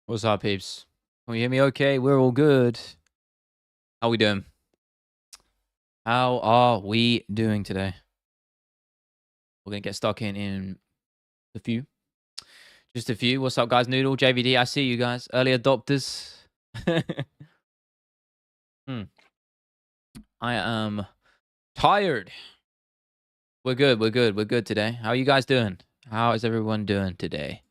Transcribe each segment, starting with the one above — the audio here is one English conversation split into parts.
What's up, peeps? Can you hear me okay? We're all good. How we doing? How are we doing today? We're going to get stuck in a few. Just a few. What's up, guys? Noodle, JVD, I see you guys. Early adopters. I am tired. We're good. We're good. We're good today. How are you guys doing? How is everyone doing today?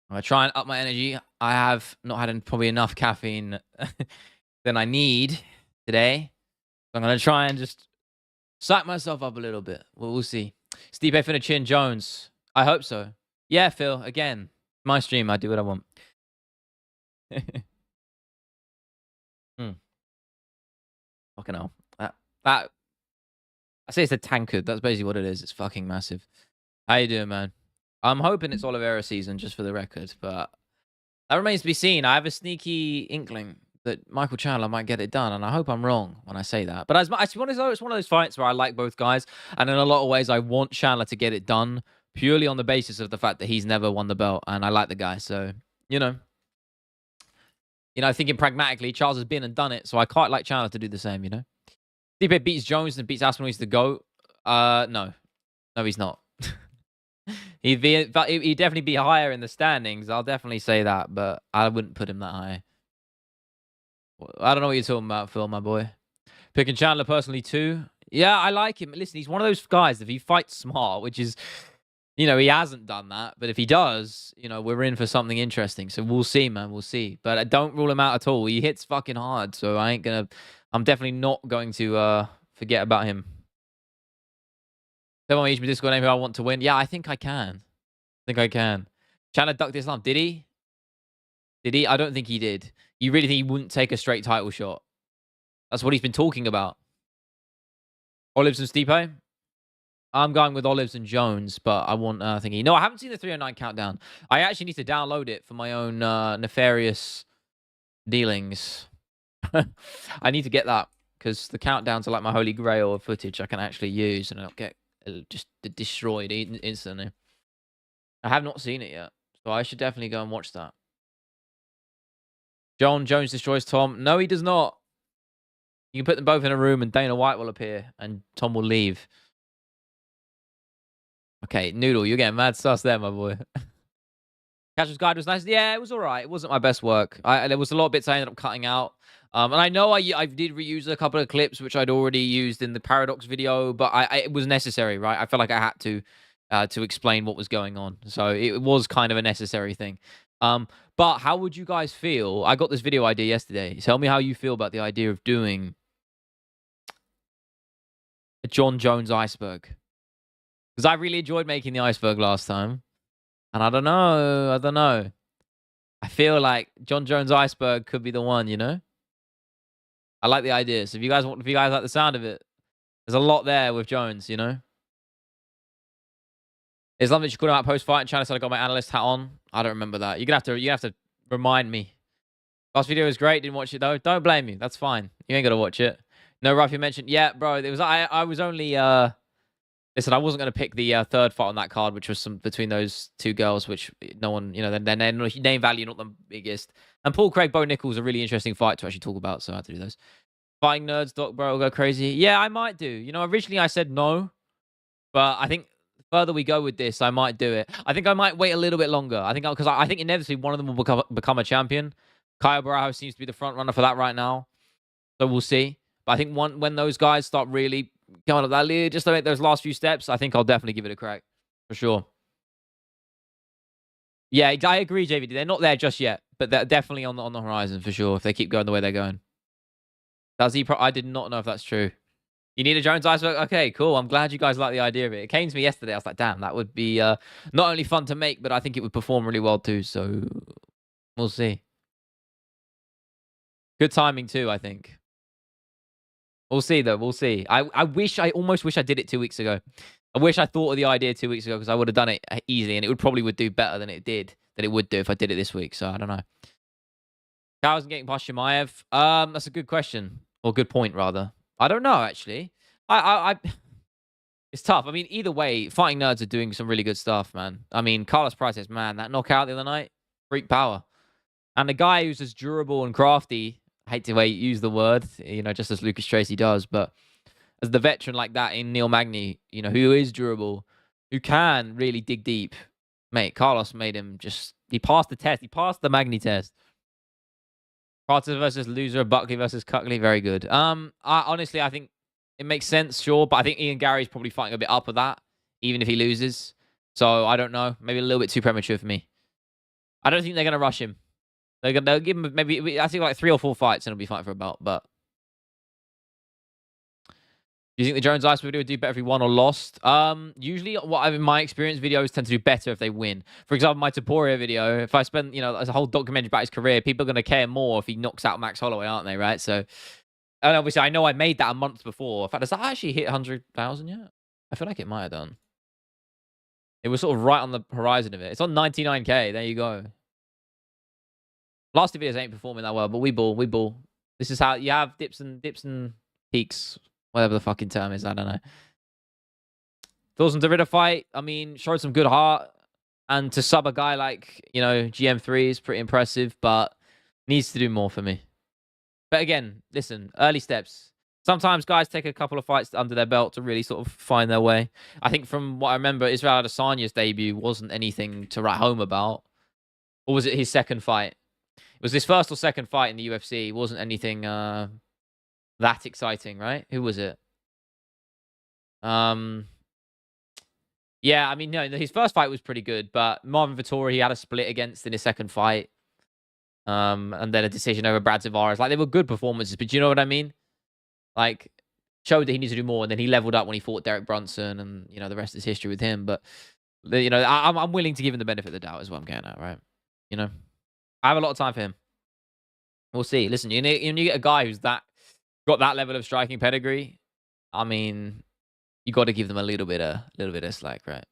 I'm going to try and up my energy. I have not had probably enough caffeine than I need today. So I'm going to try and just psych myself up a little bit. We'll see. Stipe finna chin Jones. I hope so. Yeah, Phil. Again, my stream. I do what I want. Fucking hell. That I say it's a tankard. That's basically what it is. It's fucking massive. How you doing, man? I'm hoping it's Oliveira season, just for the record, but that remains to be seen. I have a sneaky inkling that Michael Chandler might get it done, and I hope I'm wrong when I say that. But it's one of those fights where I like both guys, and in a lot of ways, I want Chandler to get it done purely on the basis of the fact that he's never won the belt, and I like the guy. So, thinking pragmatically, Charles has been and done it, so I quite like Chandler to do the same, Stipe beats Jones and beats Aspinall, he's the GOAT. No, he's not. He'd definitely be higher in the standings. I'll definitely say that, but I wouldn't put him that high. I don't know what you're talking about, Phil, my boy. Picking Chandler personally too. Yeah, I like him. Listen, he's one of those guys, if he fights smart, which is, he hasn't done that. But if he does, we're in for something interesting. So we'll see, man. We'll see. But I don't rule him out at all. He hits fucking hard. So I'm definitely not going to forget about him. Someone use my Discord name who I want to win. Yeah, I think I can. Chandler ducked Islam. Did he? I don't think he did. You really think he wouldn't take a straight title shot? That's what he's been talking about. Olives and Stipe? I'm going with Olives and Jones, but I want thingy. No, I haven't seen the 309 countdown. I actually need to download it for my own nefarious dealings. I need to get that because the countdowns are like my holy grail of footage I can actually use and not get just destroyed instantly. I have not seen it yet, so I should definitely go and watch that. Jones destroys Tom. No, he does not. You can put them both in a room and Dana White will appear and Tom will leave. Okay, Noodle, you're getting mad sus there, my boy. Casual's Guide was nice. Yeah, it was all right. It wasn't my best work. There was a lot of bits I ended up cutting out. And I know I did reuse a couple of clips, which I'd already used in the Paradox video, but it was necessary, right? I felt like I had to explain what was going on. So it was kind of a necessary thing. But how would you guys feel? I got this video idea yesterday. Tell me how you feel about the idea of doing a John Jones iceberg. Because I really enjoyed making the iceberg last time. And I don't know. I feel like John Jones iceberg could be the one, I like the idea. So if you guys like the sound of it, there's a lot there with Jones, Islam that you called him out post-fight and China said I got my analyst hat on. I don't remember that. You're gonna have to remind me. Last video was great. Didn't watch it though. Don't blame me. That's fine. You ain't gotta watch it. No, Ruff, you mentioned. Yeah, bro. It was I was only listen, I wasn't gonna pick the third fight on that card, which was between those two girls, which no one, their name value not the biggest. And Paul Craig, Bo Nichols, a really interesting fight to actually talk about, so I had to do those. Fighting nerds, Doc Bro, go crazy. Yeah, I might do. Originally I said no, but I think the further we go with this, I might do it. I think I might wait a little bit longer. I think inevitably one of them will become a champion. Kyle Barao seems to be the front runner for that right now, so we'll see. But I think when those guys start really going up that lead, just to make those last few steps, I think I'll definitely give it a crack for sure. Yeah, I agree, JVD. They're not there just yet, but they're definitely on the horizon for sure if they keep going the way they're going. Does he? I did not know if that's true. You need a Jones iceberg? Okay, cool. I'm glad you guys like the idea of it. It came to me yesterday. I was like, damn, that would be not only fun to make, but I think it would perform really well too. So we'll see. Good timing too, I think. We'll see though. We'll see. I almost wish I did it 2 weeks ago. I wish I thought of the idea 2 weeks ago because I would have done it easily and it would do better than it would do if I did it this week. So I don't know. How isn't getting past Shemaev? That's a good question. Or good point, rather. I don't know, actually. It's tough. I mean, either way, fighting nerds are doing some really good stuff, man. I mean, Carlos Price, man, that knockout the other night, freak power. And a guy who's as durable and crafty, I hate to use the word, just as Lucas Tracy does, but as the veteran like that in Neil Magny, who is durable, who can really dig deep. Mate, Carlos made him he passed the test. He passed the Magny test. Prater versus loser, Buckley versus Cuckley, very good. Honestly, I think it makes sense, sure, but I think Ian Gary's probably fighting a bit up of that, even if he loses. So I don't know, maybe a little bit too premature for me. I don't think they're gonna rush him. They'll give him maybe, I think, like 3 or 4 fights, and he'll be fighting for a belt. But do you think the Jones Ice video would do better if he won or lost? Usually, in my experience, videos tend to do better if they win. For example, my Taporia video, if I spend, as a whole documentary about his career, people are going to care more if he knocks out Max Holloway, aren't they, right? So, and obviously, I know I made that a month before. In fact, has that actually hit 100,000 yet? I feel like it might have done. It was sort of right on the horizon of it. It's on 99K. There you go. Last two videos ain't performing that well, but we ball. This is how you have dips and peaks. Whatever the fucking term is, I don't know. Thoughts on Derrida fight? I mean, showed some good heart. And to sub a guy like, GM3 is pretty impressive, but needs to do more for me. But again, listen, early steps. Sometimes guys take a couple of fights under their belt to really sort of find their way. I think from what I remember, Israel Adesanya's debut wasn't anything to write home about. Or was it his second fight? It was his first or second fight in the UFC. It wasn't anything that exciting, right? Who was it? Yeah, I mean, no, his first fight was pretty good, but Marvin Vettori, he had a split against in his second fight. And then a decision over Brad Tavares. Like, they were good performances, but do you know what I mean? Like, showed that he needs to do more, and then he leveled up when he fought Derek Brunson, and, the rest is history with him. But, I'm willing to give him the benefit of the doubt, is what I'm getting at, right? I have a lot of time for him. We'll see. Listen, you get a guy who's got that level of striking pedigree. I mean, you got to give them a little bit of slack, right?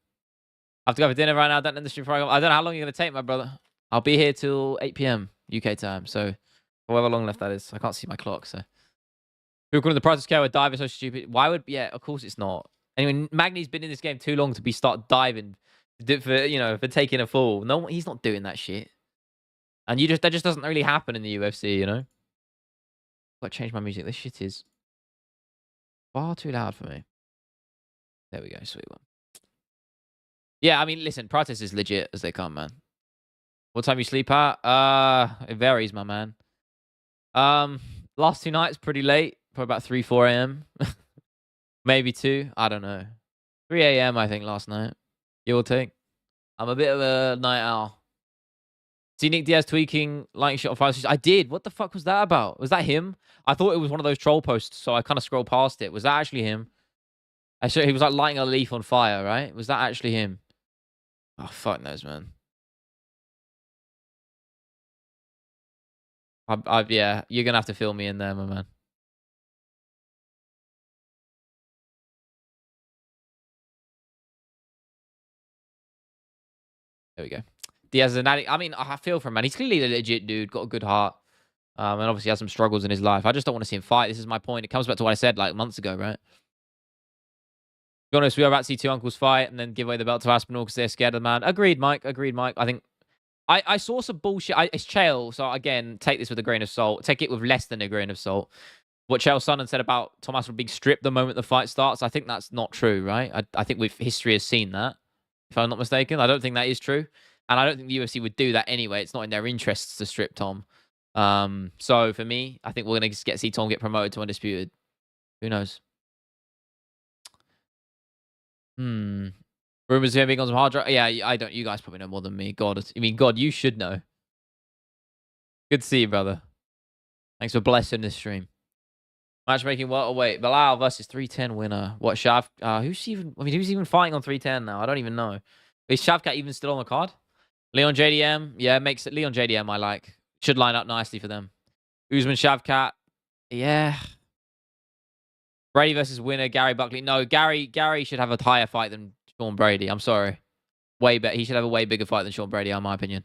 I have to go for dinner right now. Don't end the stream program. I don't know how long you're gonna take, my brother. I'll be here till 8 p.m. UK time, so however long left that is. I can't see my clock, so. People calling the price of scale with dive is so stupid. Why would? Yeah, of course it's not. Anyway, Magny's been in this game too long to start diving for taking a fall. No, he's not doing that shit. And that just doesn't really happen in the UFC, I've got to change my music. This shit is far too loud for me. There we go, sweet one. Yeah, I mean, listen, Pratis is legit as they come, man. What time you sleep at? It varies, my man. Last 2 nights, pretty late. Probably about 3, 4 a.m. Maybe 2. I don't know. 3 a.m. I think last night. Give or take. I'm a bit of a night owl. See Nick Diaz tweaking lightning shot on 5. I did. What the fuck was that about? Was that him? I thought it was one of those troll posts, so I kind of scrolled past it. Was that actually him? I saw he was like lighting a leaf on fire, right? Was that actually him? Oh, fuck knows, man. Yeah, you're gonna have to fill me in there, my man. There we go. Diaz is an addict. I mean, I feel for him, man. He's clearly a legit dude, got a good heart. And obviously has some struggles in his life. I just don't want to see him fight. This is my point. It comes back to what I said like months ago, right? To be honest, we are about to see 2 uncles fight and then give away the belt to Aspinall because they're scared of the man. Agreed, Mike. I think I saw some bullshit. It's Chael, so again, take this with a grain of salt. Take it with less than a grain of salt. What Chael Sonnen said about Thomas being stripped the moment the fight starts, I think that's not true, right? I think history has seen that, if I'm not mistaken. I don't think that is true. And I don't think the UFC would do that anyway. It's not in their interests to strip Tom. So for me, I think we're going to see Tom get promoted to Undisputed. Who knows? Rumors of him being on some hard drive. Yeah, I don't. You guys probably know more than me. God, you should know. Good to see you, brother. Thanks for blessing this stream. Matchmaking welterweight. Bilal versus 310 winner. What, Shav? Who's even fighting on 310 now? I don't even know. Is Shavkat even still on the card? Leon JDM. Yeah, makes it Leon JDM I like. Should line up nicely for them. Usman Shavkat. Yeah. Brady versus winner, Gary Buckley. No, Gary should have a higher fight than Sean Brady. I'm sorry. He should have a way bigger fight than Sean Brady, in my opinion.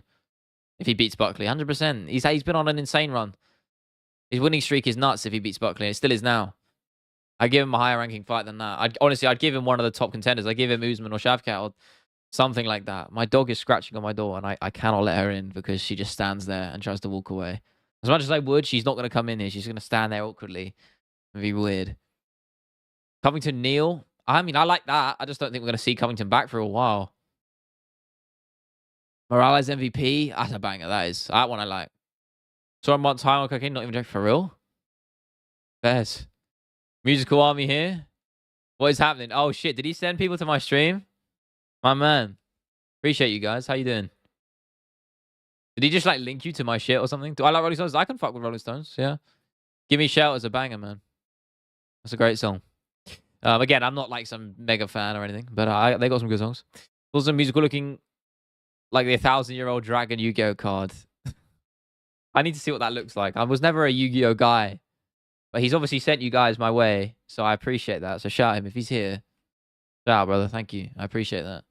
If he beats Buckley. 100%. He's been on an insane run. His winning streak is nuts if he beats Buckley, and it still is now. I'd give him a higher ranking fight than that. I'd give him one of the top contenders. I'd give him Usman or Shavkat or Something like that. My dog is scratching on my door, and I cannot let her in because she just stands there and tries to walk away. As much as I would, she's not going to come in here. She's going to stand there awkwardly and be weird. Covington Neal. I mean, I like that. I just don't think we're going to see Covington back for a while. Morales MVP. That's a banger. That is. That one I like. So I'm on time on cocaine. Not even joking. For real? Bears. Musical Army here. What is happening? Oh, shit. Did he send people to my stream? My man. Appreciate you guys. How you doing? Did he just like link you to my shit or something? Do I like Rolling Stones? I can fuck with Rolling Stones. Yeah. Give Me Shelter's a banger, man. That's a great song. Again, I'm not like some mega fan or anything, but they got some good songs. Also, musical looking like the 1,000-year-old dragon Yu-Gi-Oh card. I need to see what that looks like. I was never a Yu-Gi-Oh guy, but he's obviously sent you guys my way, so I appreciate that. So shout him if he's here. Shout out, brother. Thank you. I appreciate that.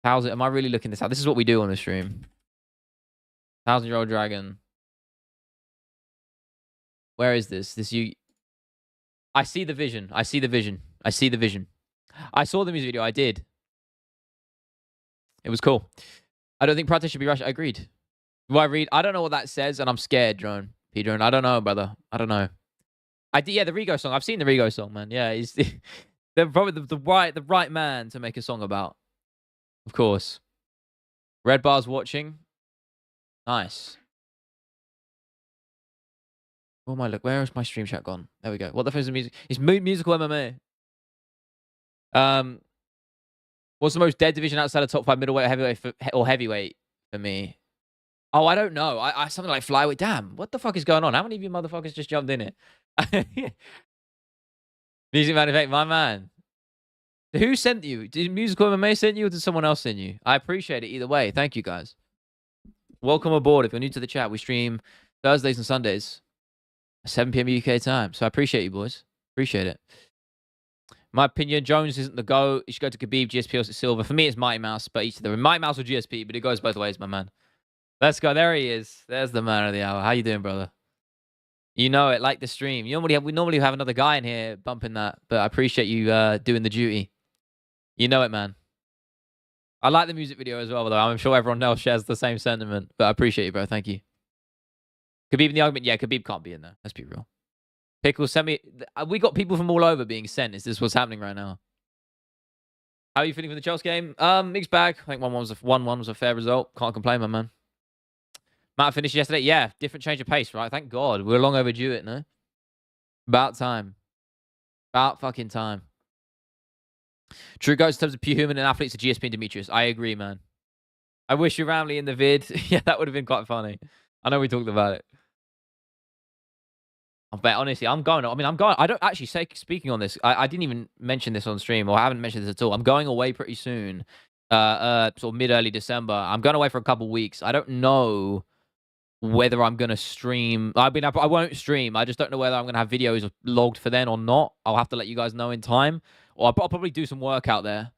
Am I really looking this out? This is what we do on the stream. 1,000-year-old dragon. Where is this? I see the vision. I see the vision. I see the vision. I saw the music video. I did. It was cool. I don't think practice should be rushed. I agreed. Do I read? I don't know what that says, and I'm scared, Drone. P-Drone. I don't know, brother. I don't know. Yeah, the Rigo song. I've seen the Rigo song, man. Yeah, he's probably the right man to make a song about. Of course. Red Bar's watching. Nice. Oh my look, where is my stream chat gone? There we go. What the fuck is the music? It's musical MMA. What's the most dead division outside of top 5 middleweight, heavyweight for me? Oh, I don't know. I something like flyweight. Damn, what the fuck is going on? How many of you motherfuckers just jumped in it? Music Man Effect, my man. Who sent you? Did Musical MMA send you, or did someone else send you? I appreciate it either way. Thank you guys. Welcome aboard. If you're new to the chat, we stream Thursdays and Sundays. 7 p.m. UK time. So I appreciate you, boys. Appreciate it. My opinion, Jones isn't the GOAT. You should go to Khabib, GSP, or Silver. For me, it's Mighty Mouse, but each of them. Mighty Mouse or GSP, but it goes both ways, my man. Let's go. There he is. There's the man of the hour. How you doing, brother? You know it, like the stream. We normally have another guy in here bumping that, but I appreciate you doing the duty. You know it, man. I like the music video as well, though. I'm sure everyone else shares the same sentiment, but I appreciate you, bro. Thank you. Khabib in the argument? Yeah, Khabib can't be in there. Let's be real. Pickles, send me... We got people from all over being sent. Is this what's happening right now? How are you feeling for the Chelsea game? Mixed bag. I think 1-1 was a fair result. Can't complain, my man. Matt finished yesterday. Yeah, different change of pace, right? Thank God. We're long overdue it, no? About time. About fucking time. True goes in terms of pure human and athletes are GSP and Demetrius. I agree, man. I wish you Ramley in the vid. Yeah, that would have been quite funny. I know we talked about it. But honestly, I'm going. I don't actually say, speaking on this, I didn't even mention this on stream, or I haven't mentioned this at all. I'm going away pretty soon, sort of mid-early December. I'm going away for a couple weeks. I don't know whether I'm going to stream. I mean, I won't stream. I just don't know whether I'm going to have videos logged for then or not. I'll have to let you guys know in time. Or I'll probably do some work out there.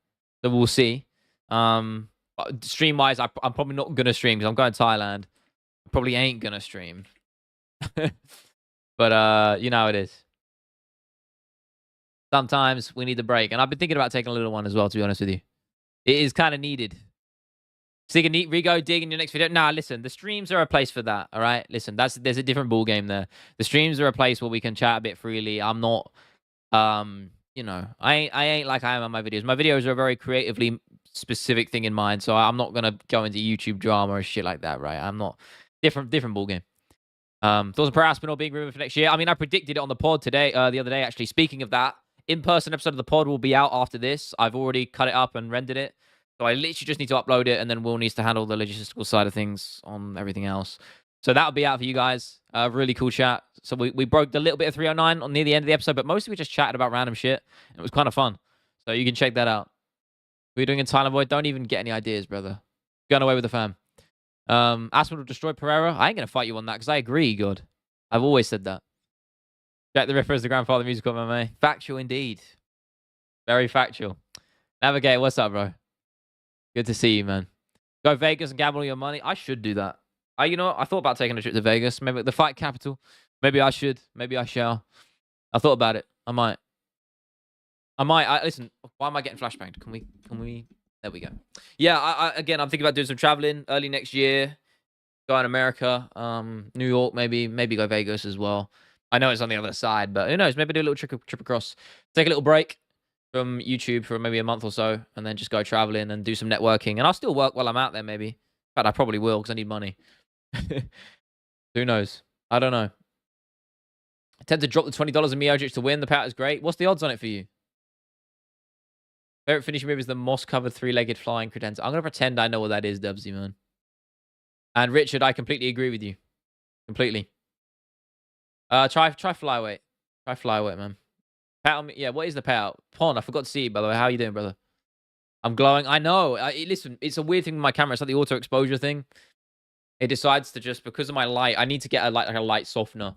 So we'll see. Stream-wise, I'm probably not going to stream because I'm going to Thailand. I probably ain't going to stream. But, you know how it is. Sometimes we need the break. And I've been thinking about taking a little one as well, to be honest with you. It is kind of needed. So you can Rigo dig in your next video. Nah, listen, the streams are a place for that, all right? Listen, there's a different ball game there. The streams are a place where we can chat a bit freely. I'm not, you know, I ain't like I am on my videos. My videos are a very creatively specific thing in mind, so I'm not going to go into YouTube drama or shit like that, right? I'm not. Different ball game. Thoughts on Per Aspinall being rumored for next year? I mean, I predicted it on the pod today, the other day, actually. Speaking of that, in-person episode of the pod will be out after this. I've already cut it up and rendered it. So I literally just need to upload it, and then Will needs to handle the logistical side of things on everything else. So that'll be out for you guys. Really cool chat. So we broke the little bit of 309 on near the end of the episode, but mostly we just chatted about random shit. And it was kind of fun. So you can check that out. What are you doing in Thailand, boy? Don't even get any ideas, brother. Going away with the fam. Aspinall will destroy Pereira. I ain't going to fight you on that because I agree, God. I've always said that. Jack the Ripper is the grandfather of musical MMA. Factual indeed. Very factual. Navigate, what's up, bro? Good to see you, man. Go Vegas and gamble your money. I should do that. You know what? I thought about taking a trip to Vegas. Maybe the fight capital. Maybe I should. Maybe I shall. I thought about it. I might. Listen, why am I getting flashbanged? Can we There we go. Yeah, again, I'm thinking about doing some traveling early next year. Go in America, New York, maybe go Vegas as well. I know it's on the other side, but who knows? Maybe do a little trip across. Take a little break from YouTube for maybe a month or so, and then just go traveling and do some networking. And I'll still work while I'm out there, maybe. In fact, I probably will because I need money. Who knows? I don't know. I tend to drop the $20 in Miocic to win. The payout is great. What's the odds on it for you? Favorite finishing move is the moss-covered three-legged flying credenza. I'm going to pretend I know what that is, Dubsy, man. And Richard, I completely agree with you. Completely. Try flyweight. Try flyweight, man. Pat on me. Yeah, what is the payout? Pon, I forgot to see you, by the way. How are you doing, brother? I'm glowing. I know. Listen, it's a weird thing with my camera. It's like the auto exposure thing. It decides to just, because of my light, I need to get a light softener,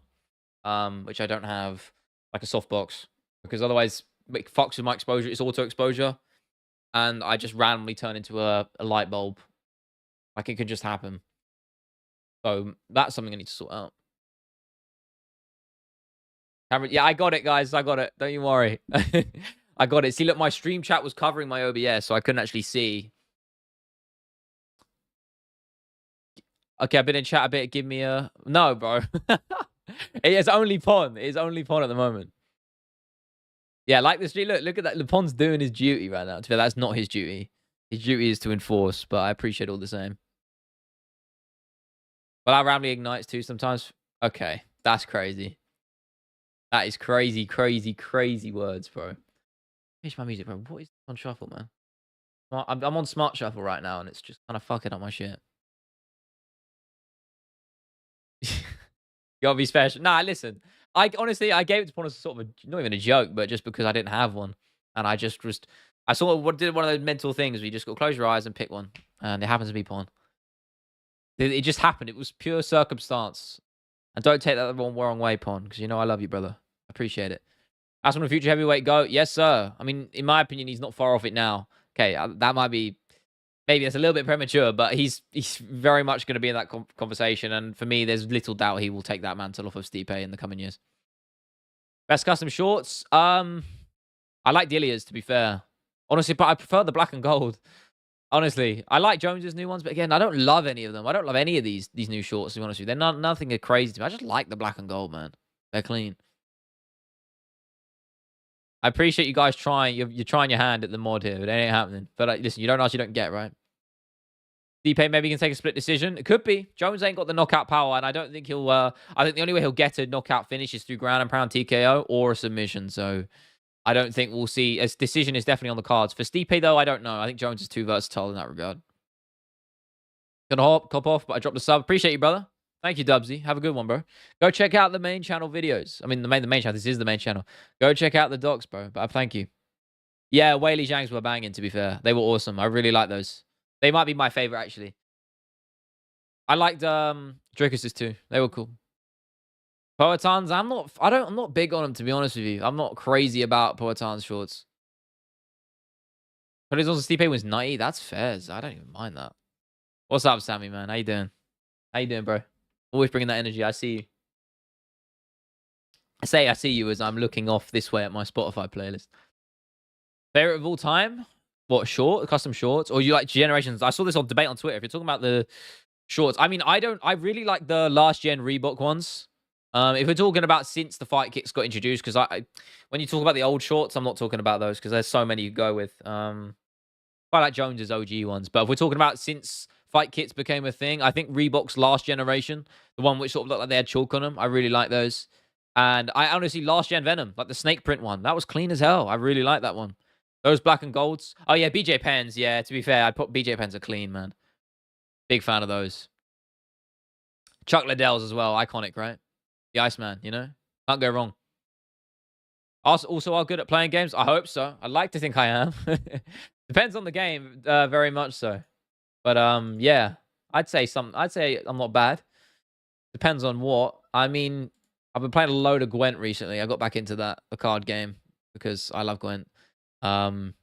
which I don't have, like a softbox, because otherwise it fucks with my exposure. It's auto exposure, and I just randomly turn into a light bulb. Like, it could just happen. So that's something I need to sort out. Camera, yeah, I got it, guys. I got it. Don't you worry. I got it. See, look, my stream chat was covering my OBS, so I couldn't actually see. Okay, I've been in chat a bit. Give me a... No, bro. It's only Pon. It's only Pon at the moment. Yeah, like the stream. Look at that. Pon's doing his duty right now. That's not his duty. His duty is to enforce, but I appreciate all the same. But I randomly ignites too sometimes. Okay, that's crazy. That is crazy, crazy, crazy words, bro. Finish my music, bro. What is on shuffle, man? I'm on smart shuffle right now, and it's just kind of fucking up my shit. You gotta be special. Nah, listen. Honestly, I gave it to Pon as sort of not even a joke, but just because I didn't have one, and I just was. I did one of those mental things where you just got to close your eyes and pick one, and it happens to be Pon. It just happened. It was pure circumstance. And don't take that the wrong way, Pon, because you know I love you, brother. I appreciate it. Ask him a future heavyweight go. Yes, sir. I mean, in my opinion, he's not far off it now. Okay, that might be... Maybe that's a little bit premature, but he's very much going to be in that conversation. And for me, there's little doubt he will take that mantle off of Stipe in the coming years. Best custom shorts? I like Dilia's, to be fair. Honestly, but I prefer the black and gold. Honestly, I like Jones's new ones, but again, I don't love any of them. I don't love any of these new shorts, to be honest with you. They're nothing crazy to me. I just like the black and gold, man. They're clean. I appreciate you guys trying. You're trying your hand at the mod here, but it ain't happening. But listen, you don't ask, you don't get, right? Stipe maybe can take a split decision. It could be. Jones ain't got the knockout power, and I don't think he'll... I think the only way he'll get a knockout finish is through ground and pound TKO or a submission, so... I don't think we'll see. A decision is definitely on the cards. For Stipe, though, I don't know. I think Jones is too versatile in that regard. Gonna cop off, but I dropped a sub. Appreciate you, brother. Thank you, Dubsy. Have a good one, bro. Go check out the main channel videos. I mean, the main channel. This is the main channel. Go check out the docs, bro. But thank you. Yeah, Whaley Zhangs were banging, to be fair. They were awesome. I really like those. They might be my favorite, actually. I liked Dricus's too. They were cool. Poetan's, I'm not big on them, to be honest with you. I'm not crazy about Poetan's shorts. But his also Stipe was 90. That's fair. I don't even mind that. What's up, Sammy, man? How you doing? How you doing, bro? Always bringing that energy. I see you. I see you as I'm looking off this way at my Spotify playlist. Favorite of all time? What, custom shorts? Or you like generations? I saw this on debate on Twitter. If you're talking about the shorts, I mean, I really like the last gen Reebok ones. If we're talking about since the fight kicks got introduced, because when you talk about the old shorts, I'm not talking about those because there's so many you go with. I like Jones's OG ones, but if we're talking about since fight kits became a thing, I think Reebok's last generation, the one which sort of looked like they had chalk on them, I really like those. And I honestly, last gen Venom, like the snake print one, that was clean as hell. I really like that one. Those black and golds. Oh yeah, BJ Penns. Yeah, to be fair, I'd put BJ Penns are clean, man. Big fan of those. Chuck Liddell's as well, iconic, right? The Iceman, you know? Can't go wrong. Also, are good at playing games? I hope so. I'd like to think I am. Depends on the game, very much so. But yeah, I'd say I'm not bad. Depends on what. I mean, I've been playing a load of Gwent recently. I got back into the card game because I love Gwent. But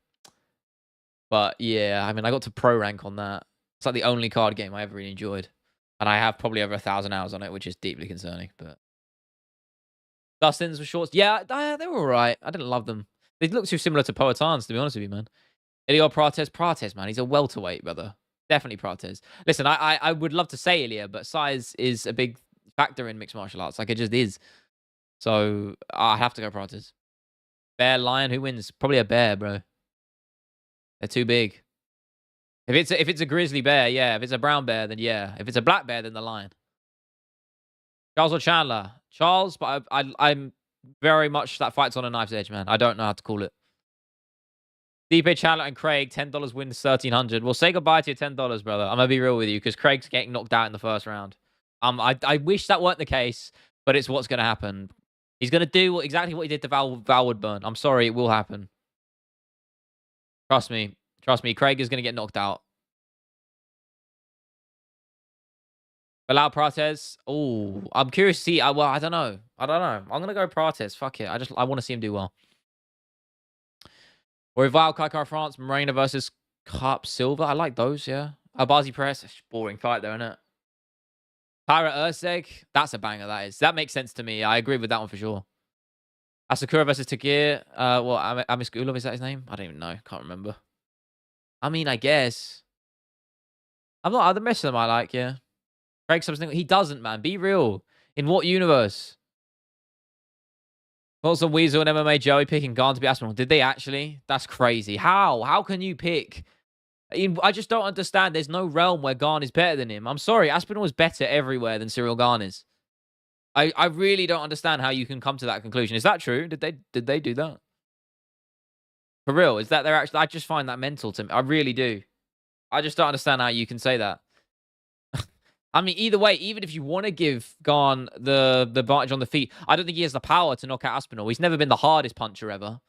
yeah, I mean, I got to pro rank on that. It's like the only card game I ever really enjoyed, and I have probably over 1,000 hours on it, which is deeply concerning. But Dustin's with shorts. Yeah, they were alright. I didn't love them. They look too similar to Poetan's, to be honest with you, man. Ilya Prates, man. He's a welterweight, brother. Definitely Prates. Listen, I would love to say Ilya, but size is a big factor in mixed martial arts. Like, it just is. So, I have to go Prates. Bear, lion, who wins? Probably a bear, bro. They're too big. If it's a grizzly bear, yeah. If it's a brown bear, then yeah. If it's a black bear, then the lion. Charles or Chandler? Charles, but I'm very much that fight's on a knife's edge, man. I don't know how to call it. DP Chandler and Craig, $10 wins 1,300. Well, say goodbye to your $10, brother. I'm gonna be real with you because Craig's getting knocked out in the first round. I wish that weren't the case, but it's what's gonna happen. He's gonna do exactly what he did to Val Woodburn. I'm sorry, it will happen. Trust me. Trust me. Craig is gonna get knocked out. Bilal Prates. Oh, I'm curious to see. Well, I don't know. I'm gonna go Prates. Fuck it. I want to see him do well. Royval, Kaikar France, Morena versus Carp Silva. I like those, yeah. Abazi Press. Boring fight though, isn't it? Tyra Urseg. That's a banger, that is. That makes sense to me. I agree with that one for sure. Asakura versus Tagir. Well, Amiskulov, is that his name? I don't even know. Can't remember. I mean, I guess. I'm not. The rest of them I like, yeah. Craig something. He doesn't, man. Be real. In what universe? Also, Weasel and MMA Joey picking Garn to be Aspinall. Did they actually? That's crazy. How? How can you pick? I just don't understand. There's no realm where Garn is better than him. I'm sorry. Aspinall is better everywhere than Cyril Garn is. I really don't understand how you can come to that conclusion. Is that true? Did they do that? For real? Is that they're actually? I just find that mental to me. I really do. I just don't understand how you can say that. I mean, either way, even if you want to give Garn the advantage on the feet, I don't think he has the power to knock out Aspinall. He's never been the hardest puncher ever,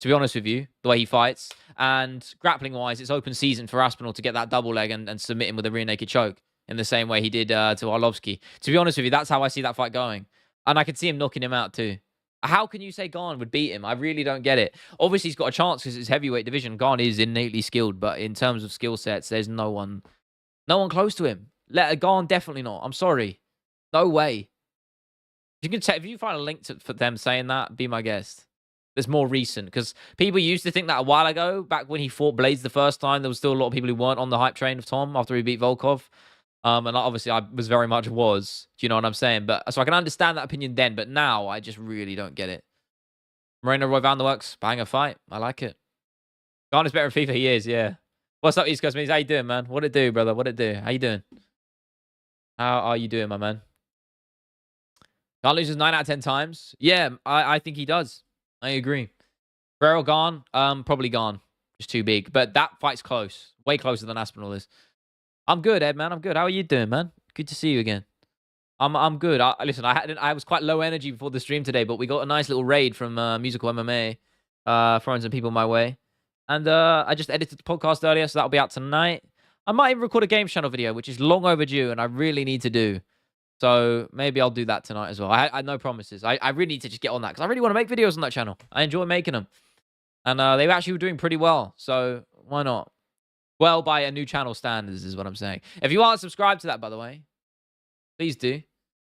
to be honest with you, the way he fights. And grappling-wise, it's open season for Aspinall to get that double leg and submit him with a rear naked choke in the same way he did to Arlovsky. To be honest with you, that's how I see that fight going. And I could see him knocking him out too. How can you say Garn would beat him? I really don't get it. Obviously, he's got a chance because it's heavyweight division. Garn is innately skilled, but in terms of skill sets, there's no one close to him. Garn definitely not. I'm sorry. No way. If you find a link for them saying that, be my guest. That's more recent because people used to think that a while ago, back when he fought Blades the first time, there was still a lot of people who weren't on the hype train of Tom after he beat Volkov. And obviously, I was very much was. Do you know what I'm saying? But so I can understand that opinion then, but now I just really don't get it. Moreno Roy the Works, banger fight. I like it. Garn is better in FIFA. He is, yeah. What's up, East Coast Means? How you doing, man? What it do, brother? What it do? How you doing? How are you doing, my man? Garn loses 9 out of 10 times. Yeah, I think he does. I agree. Ferrell Garn, probably Garn. Just too big. But that fight's close. Way closer than Aspinall is. I'm good, Ed, man. I'm good. How are you doing, man? Good to see you again. I'm good. Listen, I was quite low energy before the stream today, but we got a nice little raid from Musical MMA, throwing some people my way. And I just edited the podcast earlier, so that'll be out tonight. I might even record a Games Channel video, which is long overdue, and I really need to do. So maybe I'll do that tonight as well. I no promises. I really need to just get on that because I really want to make videos on that channel. I enjoy making them. And they actually were doing pretty well. So why not? Well, by a new channel standards is what I'm saying. If you aren't subscribed to that, by the way, please do.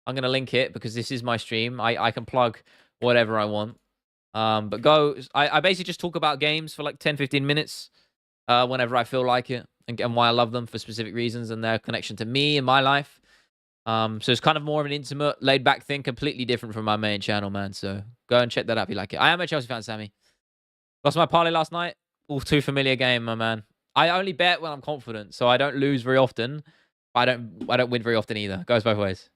I'm going to link it because this is my stream. I can plug whatever I want. But go. I basically just talk about games for like 10, 15 minutes whenever I feel like it and why I love them for specific reasons and their connection to me and my life. So it's kind of more of an intimate, laid-back thing, completely different from my main channel, man. So go and check that out if you like it. I am a Chelsea fan, Sammy. Lost my parlay last night. All too familiar game, my man. I only bet when I'm confident, so I don't lose very often. I don't win very often either. Goes both ways.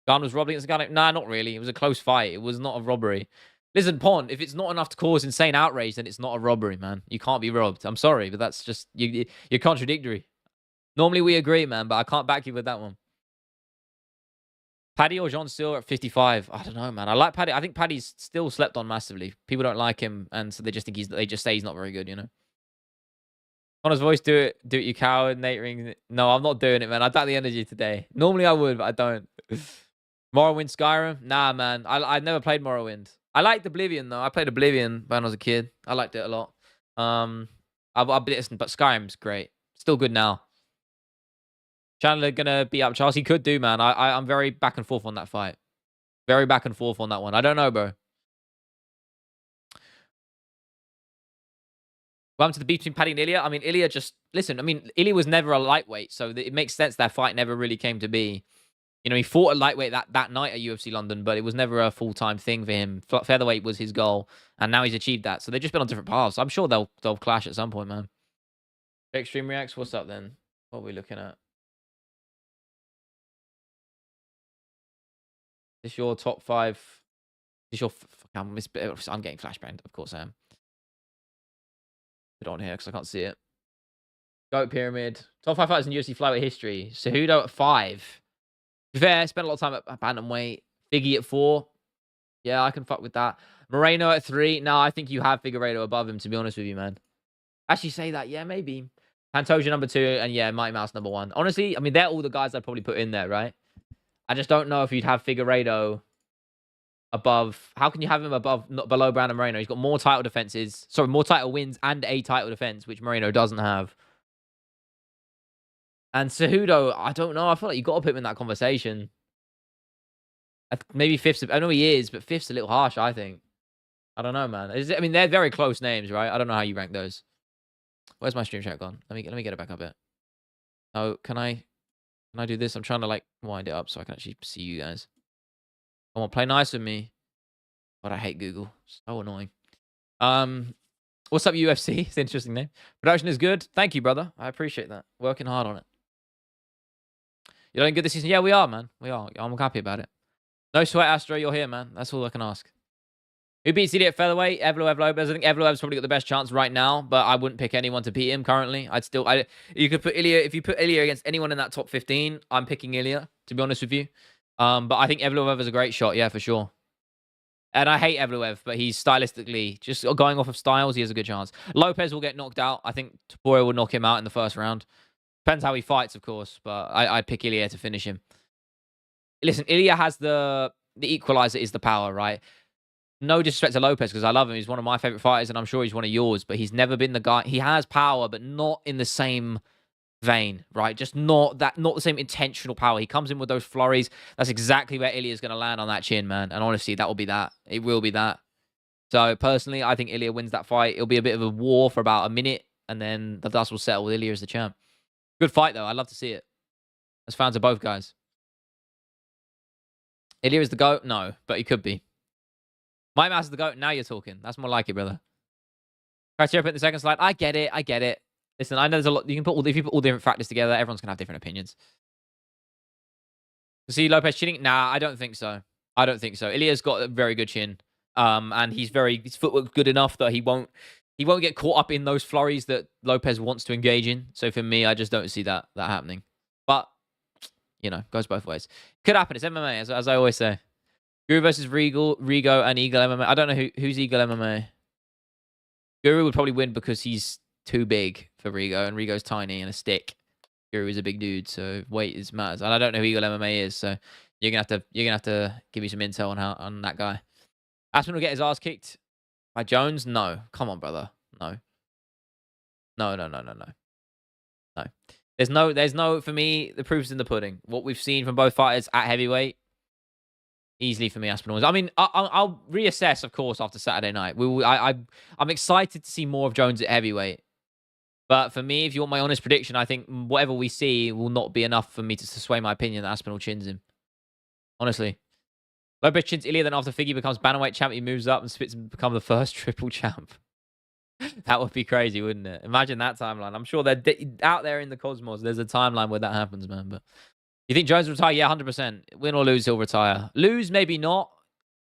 Garn was robbed against Garn. Nah, not really. It was a close fight. It was not a robbery. Listen, Pond, if it's not enough to cause insane outrage, then it's not a robbery, man. You can't be robbed. I'm sorry, but that's just... You're contradictory. Normally we agree, man, but I can't back you with that one. Paddy or John Steele at 55? I don't know, man. I like Paddy. I think Paddy's still slept on massively. People don't like him, and so they just think they just say he's not very good, you know? Connor's voice, do it, you coward. Nate Ring. No, I'm not doing it, man. I doubt the energy today. Normally I would, but I don't. Morrowind Skyrim? Nah, man. I never played Morrowind. I liked Oblivion, though. I played Oblivion when I was a kid. I liked it a lot. But Skyrim's great. Still good now. Chandler gonna beat up Charles. He could do, man. I'm very back and forth on that fight. Very back and forth on that one. I don't know, bro. What happened to the beef between Paddy and Ilya? I mean, Ilya just... Listen, I mean, Ilya was never a lightweight, so it makes sense that fight never really came to be. You know, he fought a lightweight that night at UFC London, but it was never a full-time thing for him. Featherweight was his goal, and now he's achieved that. So they've just been on different paths. I'm sure they'll clash at some point, man. Extreme Reacts, what's up then? What are we looking at? Is this your top 5? Is this your... I'm getting flashbanged. Of course I am. Put it on here because I can't see it. Goat Pyramid. Top 5 fighters in UFC flyweight history. Cejudo at 5. To be fair, spent a lot of time at bantamweight. Figgy at 4. Yeah, I can fuck with that. Moreno at 3. No, I think you have Figueiredo above him, to be honest with you, man. Actually say that. Yeah, maybe. Pantoja number 2. And yeah, Mighty Mouse number 1. Honestly, I mean, they're all the guys I'd probably put in there, right? I just don't know if you'd have Figueiredo above... How can you have him above, not below Brandon Moreno? He's got more title defenses. Sorry, more title wins and a title defense, which Moreno doesn't have. And Cejudo, I don't know. I feel like you got to put him in that conversation. Maybe 5th. I know he is, but 5th's a little harsh, I think. I don't know, man. I mean, they're very close names, right? I don't know how you rank those. Where's my stream chat gone? Let me get it back up a bit. Oh, can I do this? I'm trying to like wind it up so I can actually see you guys. Come on, play nice with me. But I hate Google. So annoying. What's up, UFC? It's an interesting name. Production is good. Thank you, brother. I appreciate that. Working hard on it. You're doing good this season? Yeah, we are, man. We are. I'm happy about it. No sweat, Astro. You're here, man. That's all I can ask. Who beats CD at featherweight? Evloev Lopez. I think Evloev's probably got the best chance right now, but I wouldn't pick anyone to beat him currently. You could put Ilya. If you put Ilya against anyone in that top 15, I'm picking Ilya, to be honest with you. But I think Evloev is a great shot, yeah, for sure. And I hate Evloev, but he's stylistically, just going off of styles, he has a good chance. Lopez will get knocked out. I think Topuria will knock him out in the first round. Depends how he fights, of course, but I'd pick Ilya to finish him. Listen, Ilya has the equalizer is the power, right? No disrespect to Lopez, because I love him. He's one of my favorite fighters, and I'm sure he's one of yours, but he's never been the guy. He has power, but not in the same vein, right? Just not the same intentional power. He comes in with those flurries. That's exactly where Ilya's going to land on that chin, man. And honestly, that will be that. It will be that. So personally, I think Ilya wins that fight. It'll be a bit of a war for about a minute, and then the dust will settle with Ilya as the champ. Good fight, though. I'd love to see it. As fans of both guys. Ilya is the GOAT? No, but he could be. My mouse is the GOAT. Now you're talking. That's more like it, brother. Criteria put in the second slide. I get it. I get it. Listen, I know there's a lot. You can put if you put all different factors together, everyone's gonna have different opinions. See Lopez chinning? Nah, I don't think so. I don't think so. Ilya's got a very good chin, and his footwork's good enough that he won't get caught up in those flurries that Lopez wants to engage in. So for me, I just don't see that happening. But you know, goes both ways. Could happen. It's MMA, as I always say. Guru versus Rigo, and Eagle MMA. I don't know who's Eagle MMA. Guru would probably win because he's too big for Rigo, and Rigo's tiny and a stick. Guru is a big dude, so weight matters. And I don't know who Eagle MMA is, so you're gonna have to give me some intel on that guy. Aspen will get his ass kicked by Jones. No, come on, brother. No. There's no. For me, the proof's in the pudding. What we've seen from both fighters at heavyweight. Easily for me, Aspinall. I mean, I'll reassess, of course, after Saturday night. I'm excited to see more of Jones at heavyweight. But for me, if you want my honest prediction, I think whatever we see will not be enough for me to sway my opinion that Aspinall chins him. Honestly. Lopez chins Ilya, then after Figgy becomes bantamweight champ, he moves up and spits and becomes the first triple champ. That would be crazy, wouldn't it? Imagine that timeline. I'm sure they're out there in the cosmos. There's a timeline where that happens, man. But you think Jones will retire? Yeah, 100%. Win or lose, he'll retire. Lose, maybe not.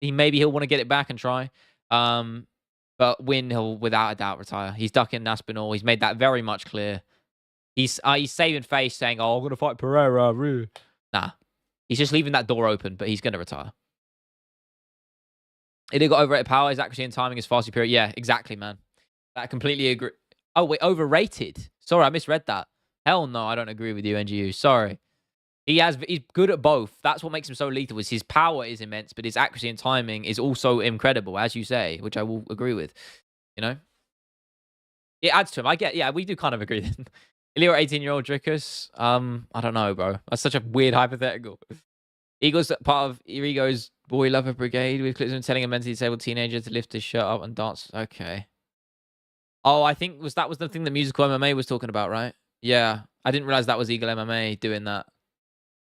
Maybe he'll want to get it back and try. But win, he'll without a doubt retire. He's ducking Aspinall. He's made that very much clear. He's saving face, saying, "Oh, I'm gonna fight Pereira." Nah, he's just leaving that door open. But he's gonna retire. Ilya got overrated power. His accuracy and timing is far superior. Yeah, exactly, man. I completely agree. Oh wait, overrated. Sorry, I misread that. Hell no, I don't agree with you, NGU. Sorry. He's good at both. That's what makes him so lethal. Is his power is immense, but his accuracy and timing is also incredible, as you say, which I will agree with. You know, it adds to him. I get. Yeah, we do kind of agree. Ilya, 18-year-old Drickus. I don't know, bro. That's such a weird hypothetical. Eagles part of Irigo's boy lover brigade with clips of him telling a mentally disabled teenager to lift his shirt up and dance. Okay. Oh, I think that was the thing that Musical MMA was talking about, right? Yeah. I didn't realize that was Eagle MMA doing that.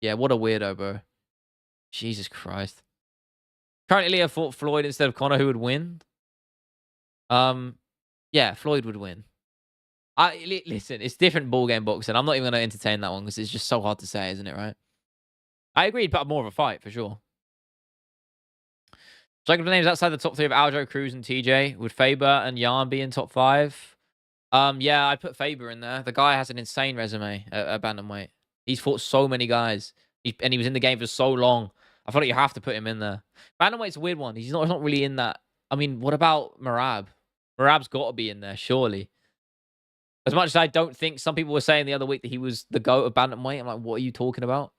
Yeah, what a weirdo, bro. Jesus Christ. Currently, Leah fought Floyd instead of Conor, who would win? Yeah, Floyd would win. Listen, it's different ball game boxing. I'm not even going to entertain that one because it's just so hard to say, isn't it, right? I agree, but more of a fight, for sure. Jacob, the names outside the top 3 of Aljo, Cruz, and TJ. Would Faber and Yarn be in top 5? Yeah, I put Faber in there. The guy has an insane resume at bantamweight. He's fought so many guys, and he was in the game for so long. I feel like you have to put him in there. Bantamweight's a weird one. He's not really in that. I mean, what about Marab? Marab's got to be in there, surely. As much as I don't think some people were saying the other week that he was the GOAT of bantamweight. I'm like, what are you talking about?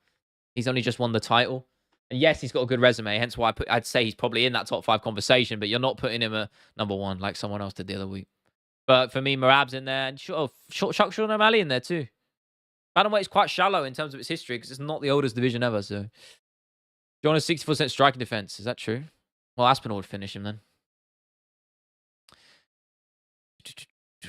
He's only just won the title. And yes, he's got a good resume. Hence why I'd say he's probably in that top 5 conversation, but you're not putting him at number 1 like someone else did the other week. But for me, Marab's in there. And Chuck Sean O'Malley in there too. Bantamweight is quite shallow in terms of its history because it's not the oldest division ever. So, John has 64% striking defense. Is that true? Well, Aspinall would finish him then.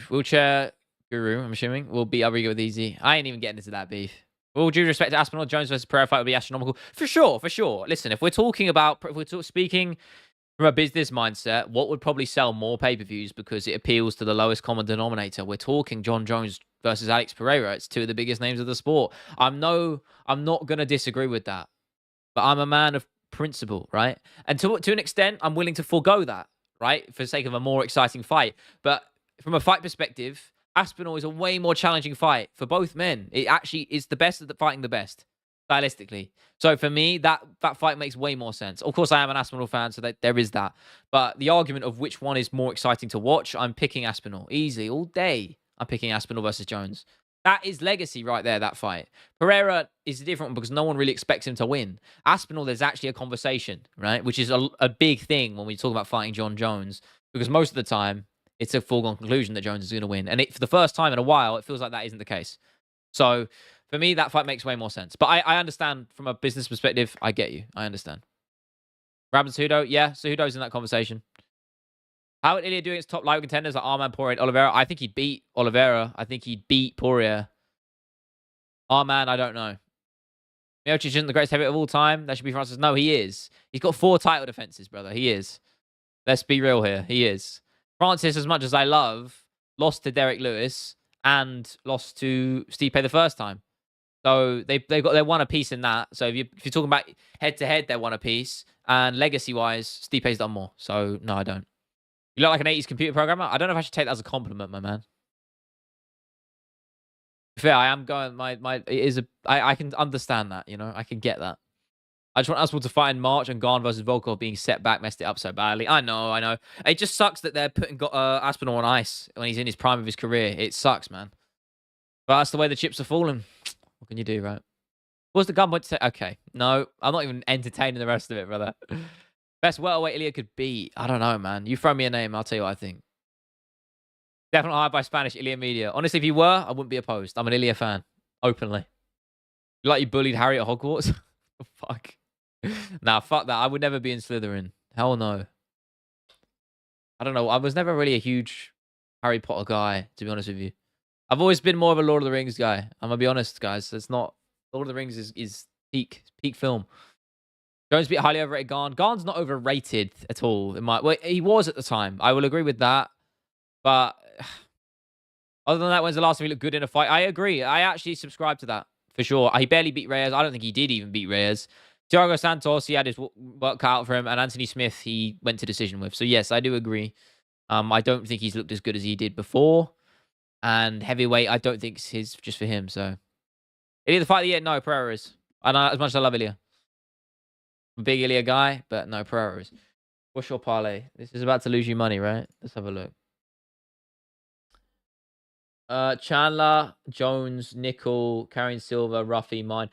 Wheelchair Guru, I'm assuming, will beat Abrigo with easy. I ain't even getting into that beef. All due respect to Aspinall, Jones versus Pereira fight would be astronomical. For sure, for sure. Listen, if we're speaking from a business mindset, what would probably sell more pay-per-views because it appeals to the lowest common denominator? We're talking John Jones versus Alex Pereira. It's 2 of the biggest names of the sport. I'm not going to disagree with that. But I'm a man of principle, right? And to an extent, I'm willing to forego that, right? For the sake of a more exciting fight. But from a fight perspective, Aspinall is a way more challenging fight for both men. It actually is the best at fighting the best, stylistically. So for me, that fight makes way more sense. Of course, I am an Aspinall fan, so there is that. But the argument of which one is more exciting to watch, I'm picking Aspinall. Easily, all day, I'm picking Aspinall versus Jones. That is legacy right there, that fight. Pereira is different because no one really expects him to win. Aspinall, there's actually a conversation, right? Which is a big thing when we talk about fighting John Jones. Because most of the time, it's a foregone conclusion that Jones is going to win. And for the first time in a while, it feels like that isn't the case. So, for me, that fight makes way more sense. But I understand from a business perspective. I get you. I understand. Rabin Cejudo, yeah. Cejudo's in that conversation. How would Ilya do against top lightweight contenders like Arman, Poirier, and Oliveira? I think he'd beat Oliveira. I think he'd beat Poirier. Arman, I don't know. Miocic isn't the greatest heavyweight of all time. That should be Francis. No, he is. He's got 4 title defenses, brother. He is. Let's be real here. He is. Francis, as much as I love, lost to Derek Lewis and lost to Stipe the first time. So they're one apiece in that. So if you're talking about head to head, they're one apiece. And legacy wise, Stipe's done more. So no, I don't. You look like an 80s computer programmer. I don't know if I should take that as a compliment, my man. Fair, I am going. I can understand that. You know, I can get that. I just want Aspinall to fight in March, and Garn versus Volkov being set back messed it up so badly. I know. It just sucks that they're putting Aspinall on ice when he's in his prime of his career. It sucks, man. But that's the way the chips are falling. What can you do, right? What's the gunpoint to say? Okay. No, I'm not even entertaining the rest of it, brother. Best welterweight Ilya could beat. I don't know, man. You throw me a name, I'll tell you what I think. Definitely hired by Spanish Ilya media. Honestly, if you were, I wouldn't be opposed. I'm an Ilya fan. Openly. Like you bullied Harry at Hogwarts? Fuck. Nah, fuck that. I would never be in Slytherin. Hell no. I don't know. I was never really a huge Harry Potter guy, to be honest with you. I've always been more of a Lord of the Rings guy. I'm going to be honest, guys. It's not... Lord of the Rings is peak film. Jones beat highly overrated Garn. Garn's not overrated at all. Well, he was at the time. I will agree with that. But other than that, when's the last time he looked good in a fight? I agree. I actually subscribe to that for sure. He barely beat Reyes. I don't think he did even beat Reyes. Thiago Santos, he had his work cut out for him. And Anthony Smith, he went to decision with. So yes, I do agree. I don't think he's looked as good as he did before. And heavyweight, I don't think it's just for him. So Ilya the fight of the year? No, Pereira is. I know, as much as I love Ilya. I'm a big Ilya guy, but no, Pereira is. What's your parlay? This is about to lose you money, right? Let's have a look. Chandler, Jones, Nickel, Karen Silva, Ruffy, mine.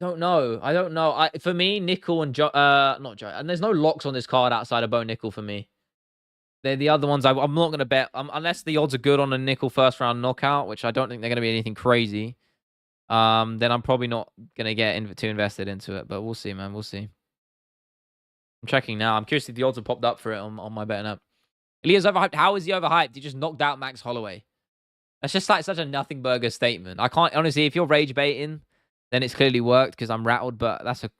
I don't know. For me, Nickel and not Joe. And there's no locks on this card outside of Bo Nickel for me. They're the other ones I'm not going to bet. Unless the odds are good on a Nickel first round knockout, which I don't think they're going to be anything crazy. Then I'm probably not going to get too invested into it. But we'll see, man. We'll see. I'm checking now. I'm curious if the odds have popped up for it on my betting app. Ilya's overhyped. How is he overhyped? He just knocked out Max Holloway. That's just like such a nothing burger statement. I can't, honestly, if you're rage baiting, then it's clearly worked because I'm rattled, but that's a,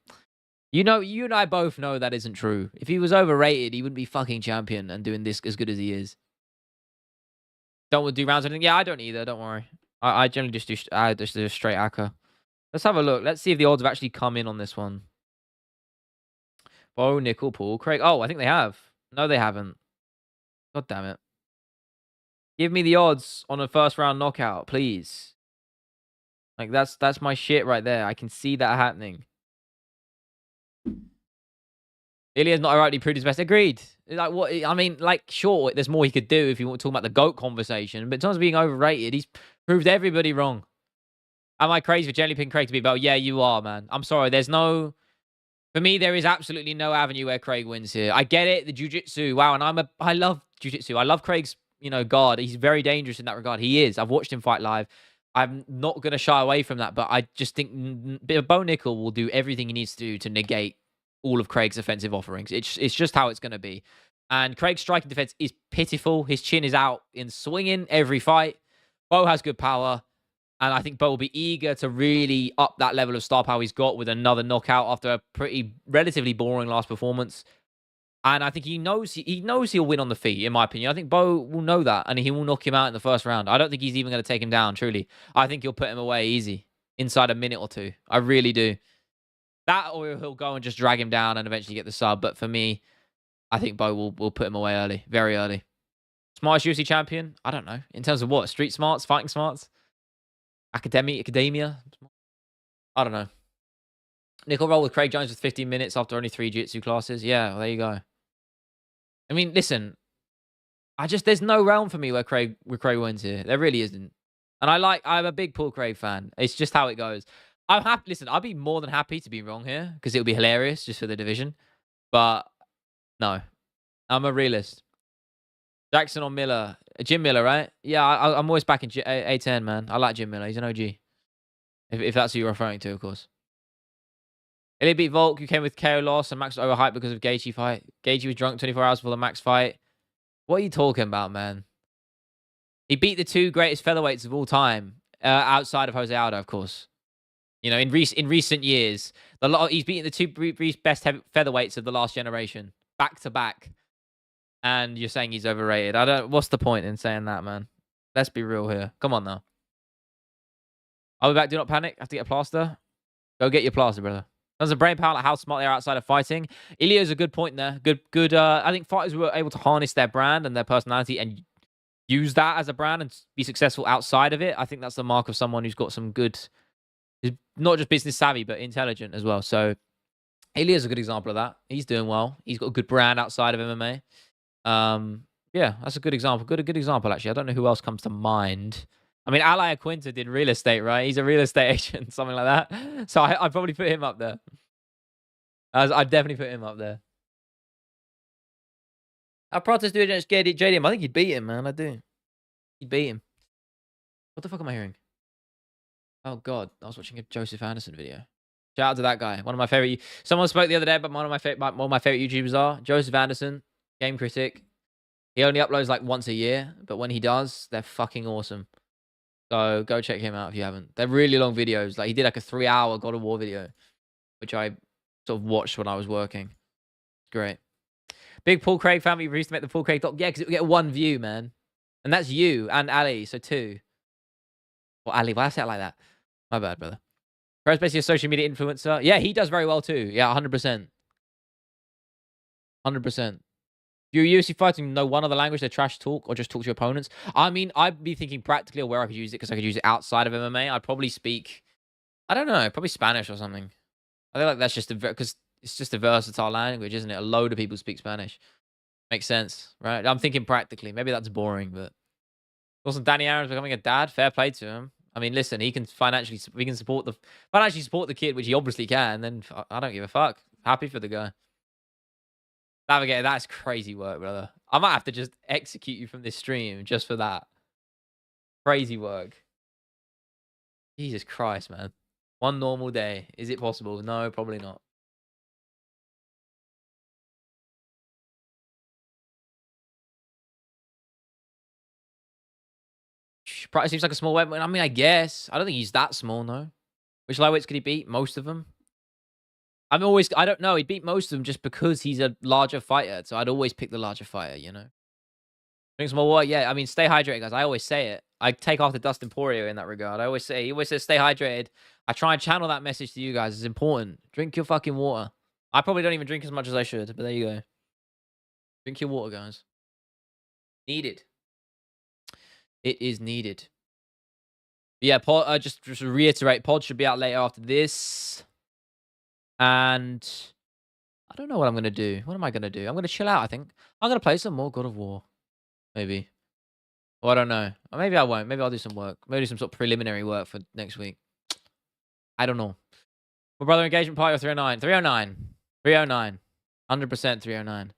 you and I both know that isn't true. If he was overrated, he wouldn't be fucking champion and doing this as good as he is. Don't do rounds or anything. Yeah, I don't either. Don't worry. I generally just do a straight acca. Let's have a look. Let's see if the odds have actually come in on this one. Bo, Nickel, Paul, Craig. Oh, I think they have. No, they haven't. God damn it. Give me the odds on a first round knockout, please. Like that's my shit right there. I can see that happening. Ilya's not rightly proved his best. Agreed. Like what? I mean, like sure, there's more he could do if you want to talk about the GOAT conversation. But in terms of being overrated, he's proved everybody wrong. Am I crazy for generally picking Craig to beat Bell? Yeah, you are, man. I'm sorry. There's no. For me, there is absolutely no avenue where Craig wins here. I get it, the jiu-jitsu. Wow, and I love jiu-jitsu. I love Craig's, guard. He's very dangerous in that regard. He is. I've watched him fight live. I'm not going to shy away from that, but I just think Bo Nickel will do everything he needs to do to negate all of Craig's offensive offerings. It's just how it's going to be. And Craig's striking defense is pitiful. His chin is out in swinging every fight. Bo has good power. And I think Bo will be eager to really up that level of star power he's got with another knockout after a relatively boring last performance. And I think he knows he'll win on the feet, in my opinion. I think Bo will know that, and he will knock him out in the first round. I don't think he's even going to take him down, truly. I think he'll put him away easy, inside a minute or two. I really do. That, or he'll go and just drag him down and eventually get the sub. But for me, I think Bo will put him away early, very early. Smartest UFC champion? I don't know. In terms of what? Street smarts? Fighting smarts? Academia? I don't know. Nickel roll with Craig Jones with 15 minutes after only 3 jiu-jitsu classes. Yeah, well, there you go. I mean, listen. There's no realm for me where Craig wins here. There really isn't. And I'm a big Paul Craig fan. It's just how it goes. I'm happy. Listen, I'd be more than happy to be wrong here because it would be hilarious just for the division. But no, I'm a realist. Jackson or Miller? Jim Miller, right? Yeah, I'm always backing A10, man. I like Jim Miller. He's an OG. If that's who you're referring to, of course. Ilya beat Volk, who came with KO loss, and Max was overhyped because of Gaethje fight. Gaethje was drunk 24 hours before the Max fight. What are you talking about, man? He beat the 2 greatest featherweights of all time, outside of Jose Aldo, of course. In recent years, he's beaten the 2 best featherweights of the last generation, back to back. And you're saying he's overrated. What's the point in saying that, man? Let's be real here. Come on now. I'll be back. Do not panic. Have to get a plaster. Go get your plaster, brother. There's a brain power, like how smart they are outside of fighting. Ilya's a good point there. Good. I think fighters who are able to harness their brand and their personality and use that as a brand and be successful outside of it. I think that's the mark of someone who's got some good, not just business savvy, but intelligent as well. So Ilya's a good example of that. He's doing well. He's got a good brand outside of MMA. Yeah, that's a good example. A good example, actually. I don't know who else comes to mind. I mean, Ali Aquinta did real estate, right? He's a real estate agent, something like that. So I'd probably put him up there. I'd definitely put him up there. Our protest do against JDM. I think he'd beat him, man. I do. He'd beat him. What the fuck am I hearing? Oh, God. I was watching a Joseph Anderson video. Shout out to that guy. One of my favorite. Someone spoke the other day about one of my favorite YouTubers are Joseph Anderson, game critic. He only uploads like once a year, but when he does, they're fucking awesome. So go check him out if you haven't. They're really long videos. Like he did like a 3-hour God of War video, which I sort of watched when I was working. Great. Big Paul Craig family. We used to make the Paul Craig doc. Yeah, because it would get 1 view, man. And that's you and Ali, so 2. Or Ali, why I say it like that? My bad, brother. Crow's basically a social media influencer. Yeah, he does very well too. Yeah, 100%. 100%. If you're UFC fighting, know one other language, they trash talk or just talk to your opponents. I mean, I'd be thinking practically of where I could use it because I could use it outside of MMA. I'd probably speak, I don't know, probably Spanish or something. I feel like that's just because it's just a versatile language, isn't it? A load of people speak Spanish. Makes sense, right? I'm thinking practically. Maybe that's boring, but also Danny Aaron's becoming a dad. Fair play to him. I mean, listen, we can financially support the kid, which he obviously can. Then I don't give a fuck. Happy for the guy. Navigator, that's crazy work, brother. I might have to just execute you from this stream just for that. Crazy work. Jesus Christ, man. 1 normal day. Is it possible? No, probably not. much. Probably seems like a small weight. I mean, I guess. I don't think he's that small, no. Which lightweights could he beat? Most of them. I don't know. He'd beat most of them just because he's a larger fighter. So I'd always pick the larger fighter, you know? Drink some more water. Yeah, I mean, stay hydrated, guys. I always say it. I take after Dustin Poirier in that regard. He always says, stay hydrated. I try and channel that message to you guys. It's important. Drink your fucking water. I probably don't even drink as much as I should, but there you go. Drink your water, guys. Needed. It is needed. But yeah, pod, just to reiterate, pod should be out later after this. And I don't know what I'm going to do. What am I going to do? I'm going to chill out, I think. I'm going to play some more God of War. Maybe. Or I don't know. Or maybe I won't. Maybe I'll do some work. Maybe do some sort of preliminary work for next week. I don't know. My brother engagement party or 309? 309. 309. 100% 309.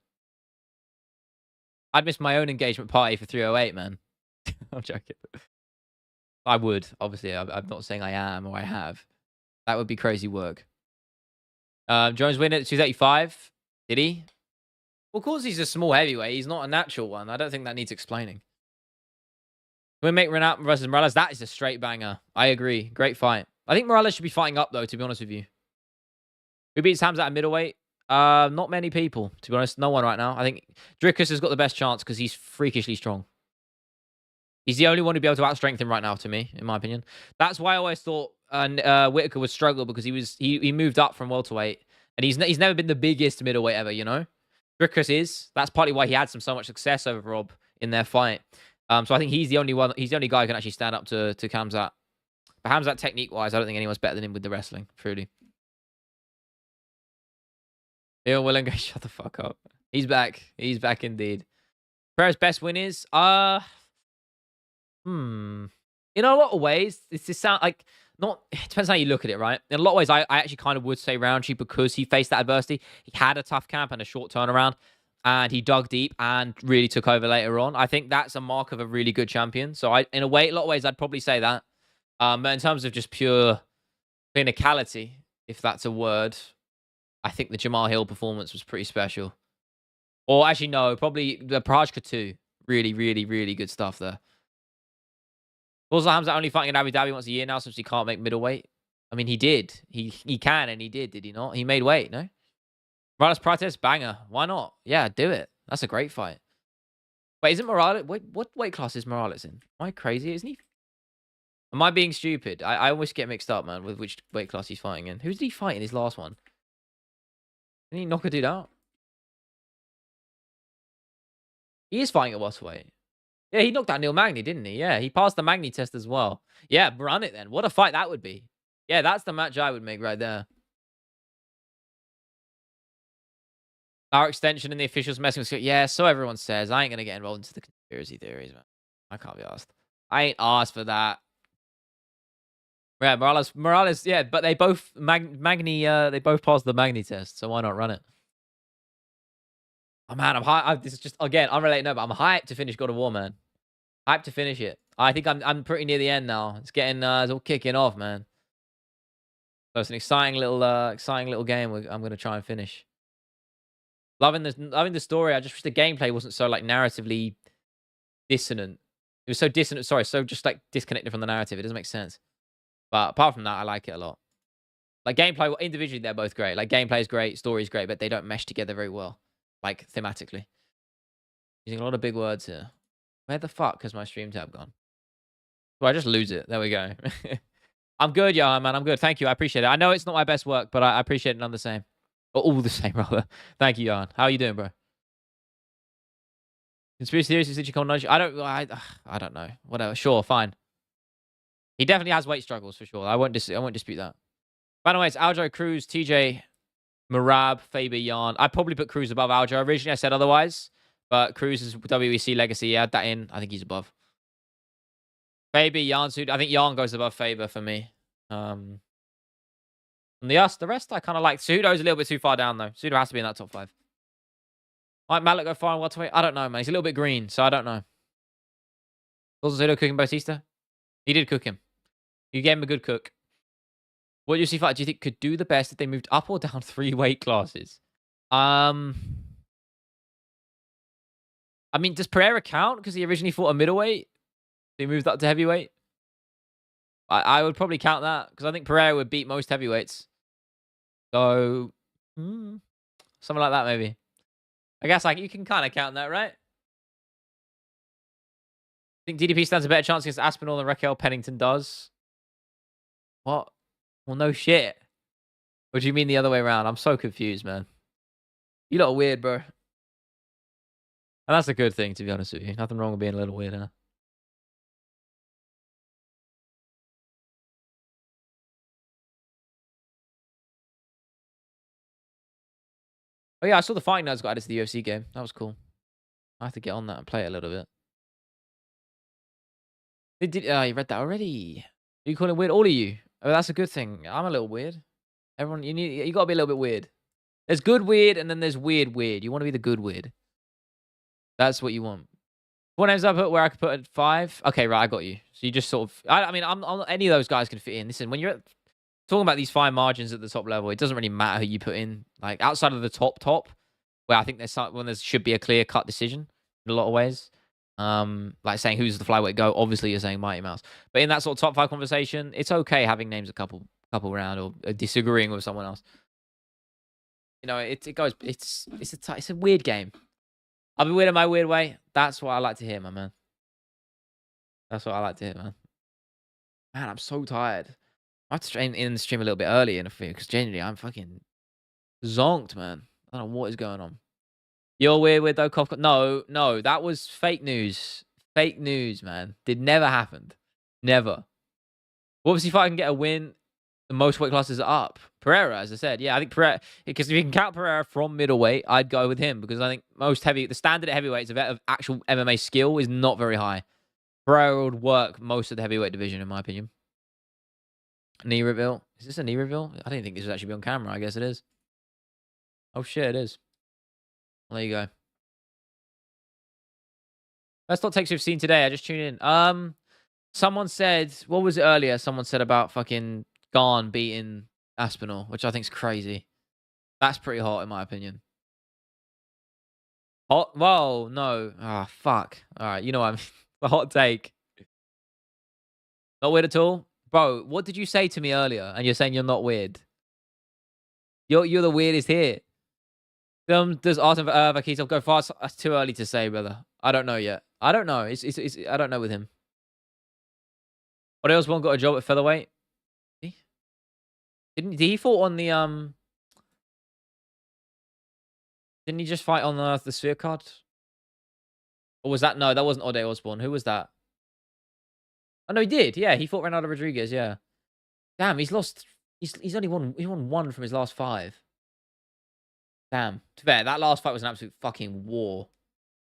I'd miss my own engagement party for 308, man. I'm joking. I would. Obviously, I'm not saying I am or I have. That would be crazy work. Jones win at 235. Did he? Well, of course he's a small heavyweight. He's not a natural one. I don't think that needs explaining. We make Renat versus Morales. That is a straight banger. I agree. Great fight. I think Morales should be fighting up, though, to be honest with you. Who beats Hamza at middleweight? Not many people, to be honest. No one right now. I think Dricus has got the best chance because he's freakishly strong. He's the only one who'd be able to outstrength him right now, to me, in my opinion. That's why I always thought Whitaker would struggle because he moved up from welterweight. And he's never been the biggest middleweight ever, you know? Dricus is. That's partly why he had so much success over Rob in their fight. So I think he's the only one. He's the only guy who can actually stand up to Khamzat. But Khamzat, technique-wise, I don't think anyone's better than him with the wrestling, truly. Ian Willingham, shut the fuck up. He's back. He's back indeed. Pereira's best win is in a lot of ways, this sound like not. It depends how you look at it, right? In a lot of ways, I actually kind of would say Roundtree because he faced that adversity. He had a tough camp and a short turnaround, and he dug deep and really took over later on. I think that's a mark of a really good champion. So in a lot of ways, I'd probably say that. But in terms of just pure clinicality, if that's a word, I think the Jamal Hill performance was pretty special. Or actually, no, probably the Prajka too. Really, really, really good stuff there. Also, Hamza only fighting in Abu Dhabi once a year now since he can't make middleweight. I mean, he did. He can, and he did he not? He made weight, no? Morales Prates, banger. Why not? Yeah, do it. That's a great fight. Wait, isn't Morales... Wait, what weight class is Morales in? Am I crazy? Isn't he... Am I being stupid? I always get mixed up, man, with which weight class he's fighting in. Who did he fight in his last one? Didn't he knock a dude out? He is fighting at welterweight. Yeah, he knocked out Neil Magny, didn't he? Yeah, he passed the Magny test as well. Yeah, run it then. What a fight that would be. Yeah, that's the match I would make right there. Our extension and the officials messing with... Yeah, so everyone says. I ain't going to get involved into the conspiracy theories, man. I can't be asked. I ain't asked for that. Yeah, Morales, yeah, but they both... Magny, they both passed the Magny test, so why not run it? Oh, man, I'm hyped. This is just, again, unrelated, no, but I'm hyped to finish God of War, man. Hyped to finish it. I think I'm pretty near the end now. It's getting, it's all kicking off, man. So it's an exciting little game I'm going to try and finish. Loving the story. I just wish the gameplay wasn't so, like, narratively dissonant. It was so dissonant, sorry, so just, like, disconnected from the narrative. It doesn't make sense. But apart from that, I like it a lot. Like, gameplay, individually, they're both great. Like, gameplay is great, story is great, but they don't mesh together very well. Like, thematically. Using a lot of big words here. Where the fuck has my stream tab gone? Well, I just lose it. There we go. I'm good, Johan, man. I'm good. Thank you. I appreciate it. I know it's not my best work, but I appreciate it none the same. Or all the same, rather. Thank you, Johan. How are you doing, bro? Conspiracy theories, did you call knowledge? I don't know. Whatever. Sure, fine. He definitely has weight struggles, for sure. I won't dispute that. By the way, it's Aljo, Cruz, TJ... Marab, Faber, Yarn. I'd probably put Cruz above Aljo. Originally, I said otherwise. But Cruz is WEC legacy. Add that in. I think he's above. Faber, Yarn, I think Yarn goes above Faber for me. And the rest I kind of like. Cejudo's a little bit too far down, though. Cejudo has to be in that top 5. Might Mallet go far in welterweight? I don't know, man. He's a little bit green, so I don't know. Was Cejudo cooking Bautista? He did cook him. You gave him a good cook. What UFC fighter do you think could do the best if they moved up or down 3 weight classes? I mean, does Pereira count because he originally fought a middleweight? He moved up to heavyweight. I would probably count that because I think Pereira would beat most heavyweights. So, something like that maybe. I guess like you can kind of count that, right? I think DDP stands a better chance against Aspinall than Raquel Pennington does. What? Well, no shit. What do you mean the other way around? I'm so confused, man. You lot are weird, bro. And that's a good thing, to be honest with you. Nothing wrong with being a little weird, huh? Oh, yeah, I saw the Fighting Nerds got added to the UFC game. That was cool. I have to get on that and play it a little bit. You read that already. You call it weird? All of you. Oh, that's a good thing. I'm a little weird. Everyone, you got to be a little bit weird. There's good weird, and then there's weird weird. You want to be the good weird. That's what you want. What ends up at where I could put at 5? Okay, right, I got you. So you just sort of... I mean, any of those guys can fit in. Listen, when you're talking about these fine margins at the top level, it doesn't really matter who you put in. Like, outside of the top, where I think there should be a clear-cut decision in a lot of ways. Like saying who's the flyweight go. Obviously, you're saying Mighty Mouse. But in that sort of top 5 conversation, it's okay having names a couple round or disagreeing with someone else. You know, it goes... It's a weird game. I'll be weird in my weird way. That's what I like to hear, my man. That's what I like to hear, man. Man, I'm so tired. I have to train in the stream a little bit early in a few because genuinely I'm fucking zonked, man. I don't know what is going on. You're weird with though, Cough. No, that was fake news. Fake news, man. Did never happened. Never. Obviously, if I can get a win, the most weight classes are up. Pereira, as I said. Yeah, I think Pereira, because if you can count Pereira from middleweight, I'd go with him because I think the standard at heavyweights of actual MMA skill is not very high. Pereira would work most of the heavyweight division, in my opinion. Knee reveal. Is this a knee reveal? I didn't think this would actually be on camera. I guess it is. Oh, shit, it is. Well, there you go. Best hot takes we've seen today. I just tuned in. Someone said, what was it earlier? Someone said about fucking Garn beating Aspinall, which I think is crazy. That's pretty hot, in my opinion. Hot? Whoa, no. Ah, fuck. All right, you know what I mean. The hot take. Not weird at all? Bro, what did you say to me earlier? And you're saying you're not weird. You're the weirdest here. Does Artem Vakitov go fast? That's too early to say, brother. I don't know yet. I don't know. I don't know with him. What else? One got a job at featherweight. Did he fought on the Didn't he just fight on the Sphere card? Or was that no? That wasn't Ode Osborne. Who was that? Oh no, he did. Yeah, he fought Ronaldo Rodriguez. Yeah. Damn, he's lost. He's only won. He won 1 from his last 5. Damn. To be fair, that last fight was an absolute fucking war.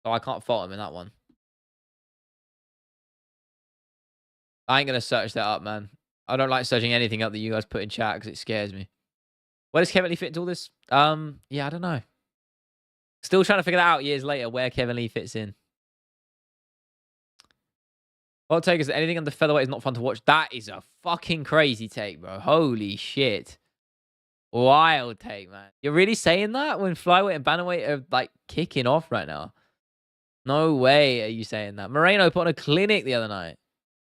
So I can't fault him in that one. I ain't gonna search that up, man. I don't like searching anything up that you guys put in chat because it scares me. Where does Kevin Lee fit into all this? Yeah, I don't know. Still trying to figure that out years later where Kevin Lee fits in. Hot take is that anything under featherweight is not fun to watch. That is a fucking crazy take, bro. Holy shit. Wild take, man. You're really saying that when flyweight and bantamweight are like kicking off right now? No way are you saying that. Moreno put on a clinic the other night.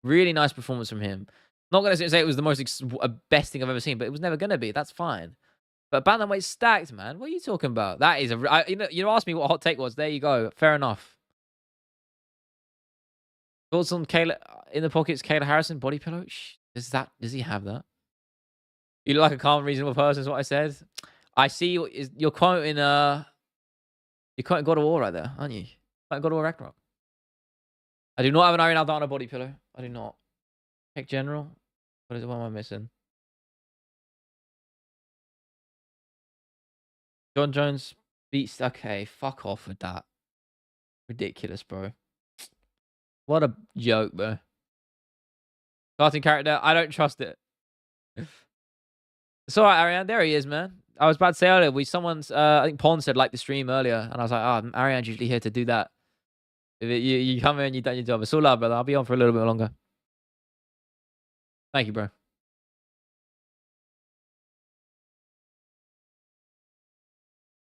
Really nice performance from him. Not going to say it was the best thing I've ever seen, but it was never going to be. That's fine. But bantamweight's stacked, man. What are you talking about? That is you asked me what a hot take was. There you go. Fair enough. Thoughts on Kayla in the pockets? Kayla Harrison body pillow. Does he have that? You look like a calm, reasonable person. Is what I said. I see you're quoting God of War right there, aren't you? Like God of War Ragnarok. I do not have an Iron Aldana body pillow. I do not. Tech General. What am I missing? John Jones beats. Okay, fuck off with that. Ridiculous, bro. What a joke, bro. Cartoon character. I don't trust it. It's alright, Ariane. There he is, man. I was about to say earlier, I think Pon said like the stream earlier, and I was like, Ariane's usually here to do that. You come in, you've done your job. It's all love, brother. I'll be on for a little bit longer. Thank you, bro.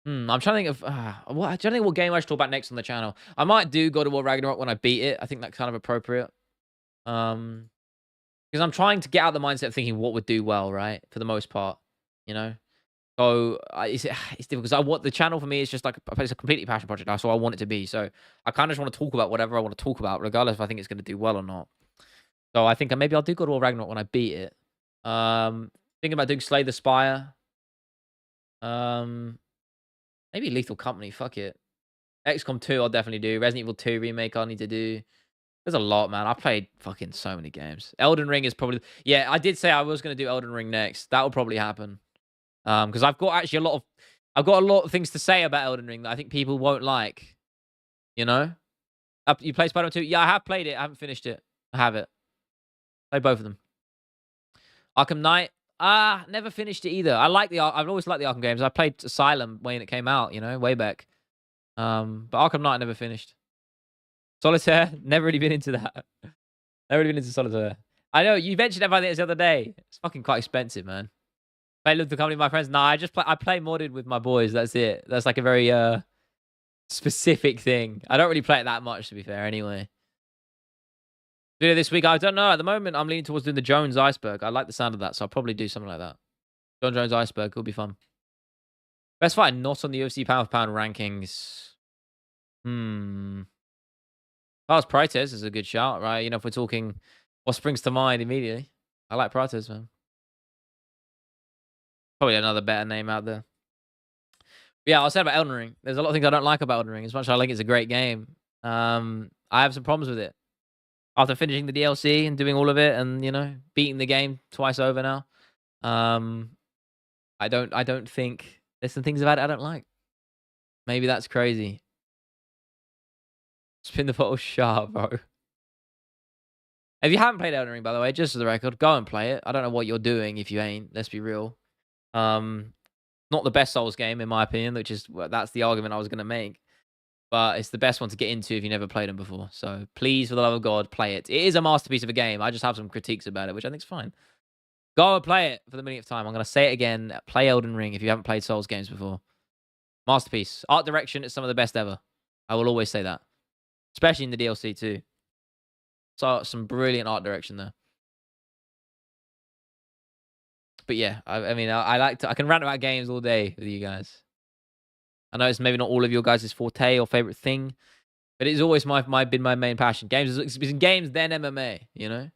I'm trying to think of what game I should talk about next on the channel. I might do God of War Ragnarok when I beat it. I think that's kind of appropriate. Because I'm trying to get out of the mindset of thinking what would do well, right? For the most part, you know. So it's difficult because I want the channel for me is just like it's a completely passion project. That's what I want it to be. So I kind of just want to talk about whatever I want to talk about, regardless if I think it's going to do well or not. So I think maybe I'll do God of War Ragnarok when I beat it. Thinking about doing Slay the Spire. Maybe Lethal Company. Fuck it. XCOM 2 I'll definitely do. Resident Evil 2 remake I'll need to do. There's a lot, man. I've played fucking so many games. Elden Ring is probably... Yeah, I did say I was going to do Elden Ring next. That will probably happen. Because I've got actually a lot of... I've got a lot of things to say about Elden Ring that I think people won't like. You know? You play Spider-Man 2? Yeah, I have played it. I haven't finished it. I have it. Played both of them. Arkham Knight? Never finished it either. I've always liked the Arkham games. I played Asylum when it came out, you know, way back. But Arkham Knight I never finished. Solitaire? Never really been into that. Never really been into Solitaire. I know, you mentioned about this the other day. It's fucking quite expensive, man. Play Live the Company with my friends? Nah, I play modded with my boys. That's it. That's like a very specific thing. I don't really play it that much, to be fair, anyway. Video this week, I don't know. At the moment, I'm leaning towards doing the Jones Iceberg. I like the sound of that, so I'll probably do something like that. John Jones Iceberg will be fun. Best fight not on the UFC pound for pound rankings. Carlos Prates is a good shout, right? You know, if we're talking what springs to mind immediately. I like Prates, man. Probably another better name out there. But yeah, I'll say about Elden Ring. There's a lot of things I don't like about Elden Ring. As much as I think it's a great game, I have some problems with it. After finishing the DLC and doing all of it and, you know, beating the game twice over now, I don't think there's some things about it I don't like. Maybe that's crazy. Spin the bottle sharp, bro. If you haven't played Elden Ring, by the way, just for the record, go and play it. I don't know what you're doing if you ain't. Let's be real. Not the best Souls game, in my opinion, which is... Well, that's the argument I was going to make. But it's the best one to get into if you've never played them before. So please, for the love of God, play it. It is a masterpiece of a game. I just have some critiques about it, which I think is fine. Go and play it for the millionth time. I'm going to say it again. Play Elden Ring if you haven't played Souls games before. Masterpiece. Art direction is some of the best ever. I will always say that. Especially in the DLC too. So some brilliant art direction there. But yeah, I mean, I can rant about games all day with you guys. I know it's maybe not all of your guys' forte or favorite thing, but it's always been my main passion. It's been games, then MMA, you know?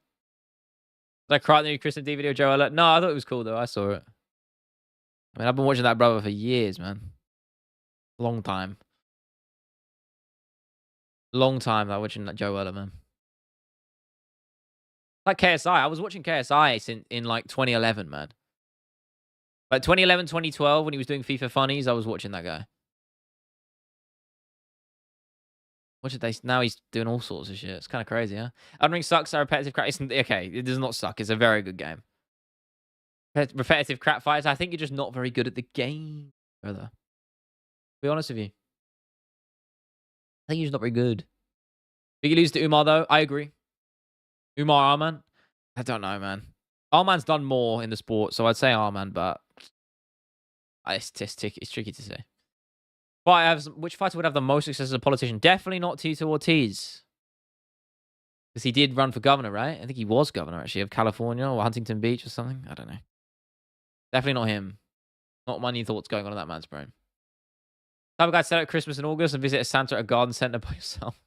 Did I cry at the new Kristen D video, Joe Alert? No, I thought it was cool, though. I saw it. I mean, I've been watching that brother for years, man. Long time. Long time, like, watching that Joe Alert, man. Like KSI. I was watching KSI in like, 2011, man. Like, 2011, 2012, when he was doing FIFA Funnies, I was watching that guy. Now he's doing all sorts of shit. It's kind of crazy, huh? Elden Ring sucks. Repetitive crap. Okay, it does not suck. It's a very good game. Repetitive crap fights. I think you're just not very good at the game, brother. Be honest with you. I think you're just not very good. Big lose to Umar, though. I agree. Umar Arman? I don't know, man. Arman's done more in the sport, so I'd say Arman, but it's tricky to say. Which fighter would have the most success as a politician? Definitely not Tito Ortiz. Because he did run for governor, right? I think he was governor, actually, of California or Huntington Beach or something. I don't know. Definitely not him. Not many thoughts going on in that man's brain. Type of guy set out Christmas in August and visit a Santa at a garden center by yourself.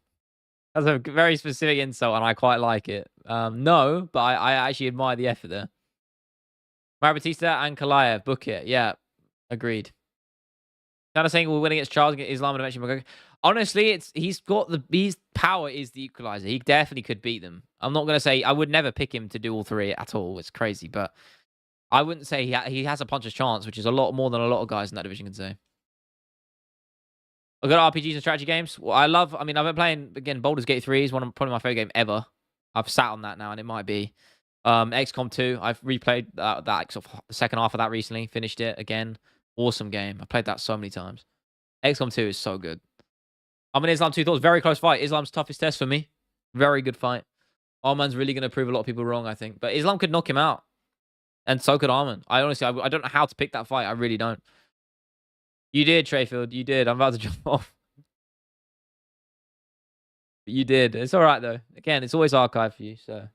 That's a very specific insult, and I quite like it. No, but I actually admire the effort there. Mario Batista and Kalayev. Book it. Yeah, agreed. Kind of saying we'll win against Charles, against Islam, and eventually McGregor. Honestly, his power is the equalizer. He definitely could beat them. I'm not going to say... I would never pick him to do all three at all. It's crazy, but I wouldn't say he has a puncher's chance, which is a lot more than a lot of guys in that division can say. I've got RPGs and strategy games. Well, I've been playing, again, Baldur's Gate 3 is probably my favorite game ever. I've sat on that now, and it might be. XCOM 2, I've replayed that sort of the second half of that recently. Finished it again. Awesome game. I played that so many times. XCOM 2 is so good. I'm in Islam 2 thoughts. Very close fight. Islam's toughest test for me. Very good fight. Arman's really going to prove a lot of people wrong, I think. But Islam could knock him out. And so could Arman. I honestly don't know how to pick that fight. I really don't. You did, Treyfield. You did. I'm about to jump off. You did. It's all right though. Again, it's always archived for you. So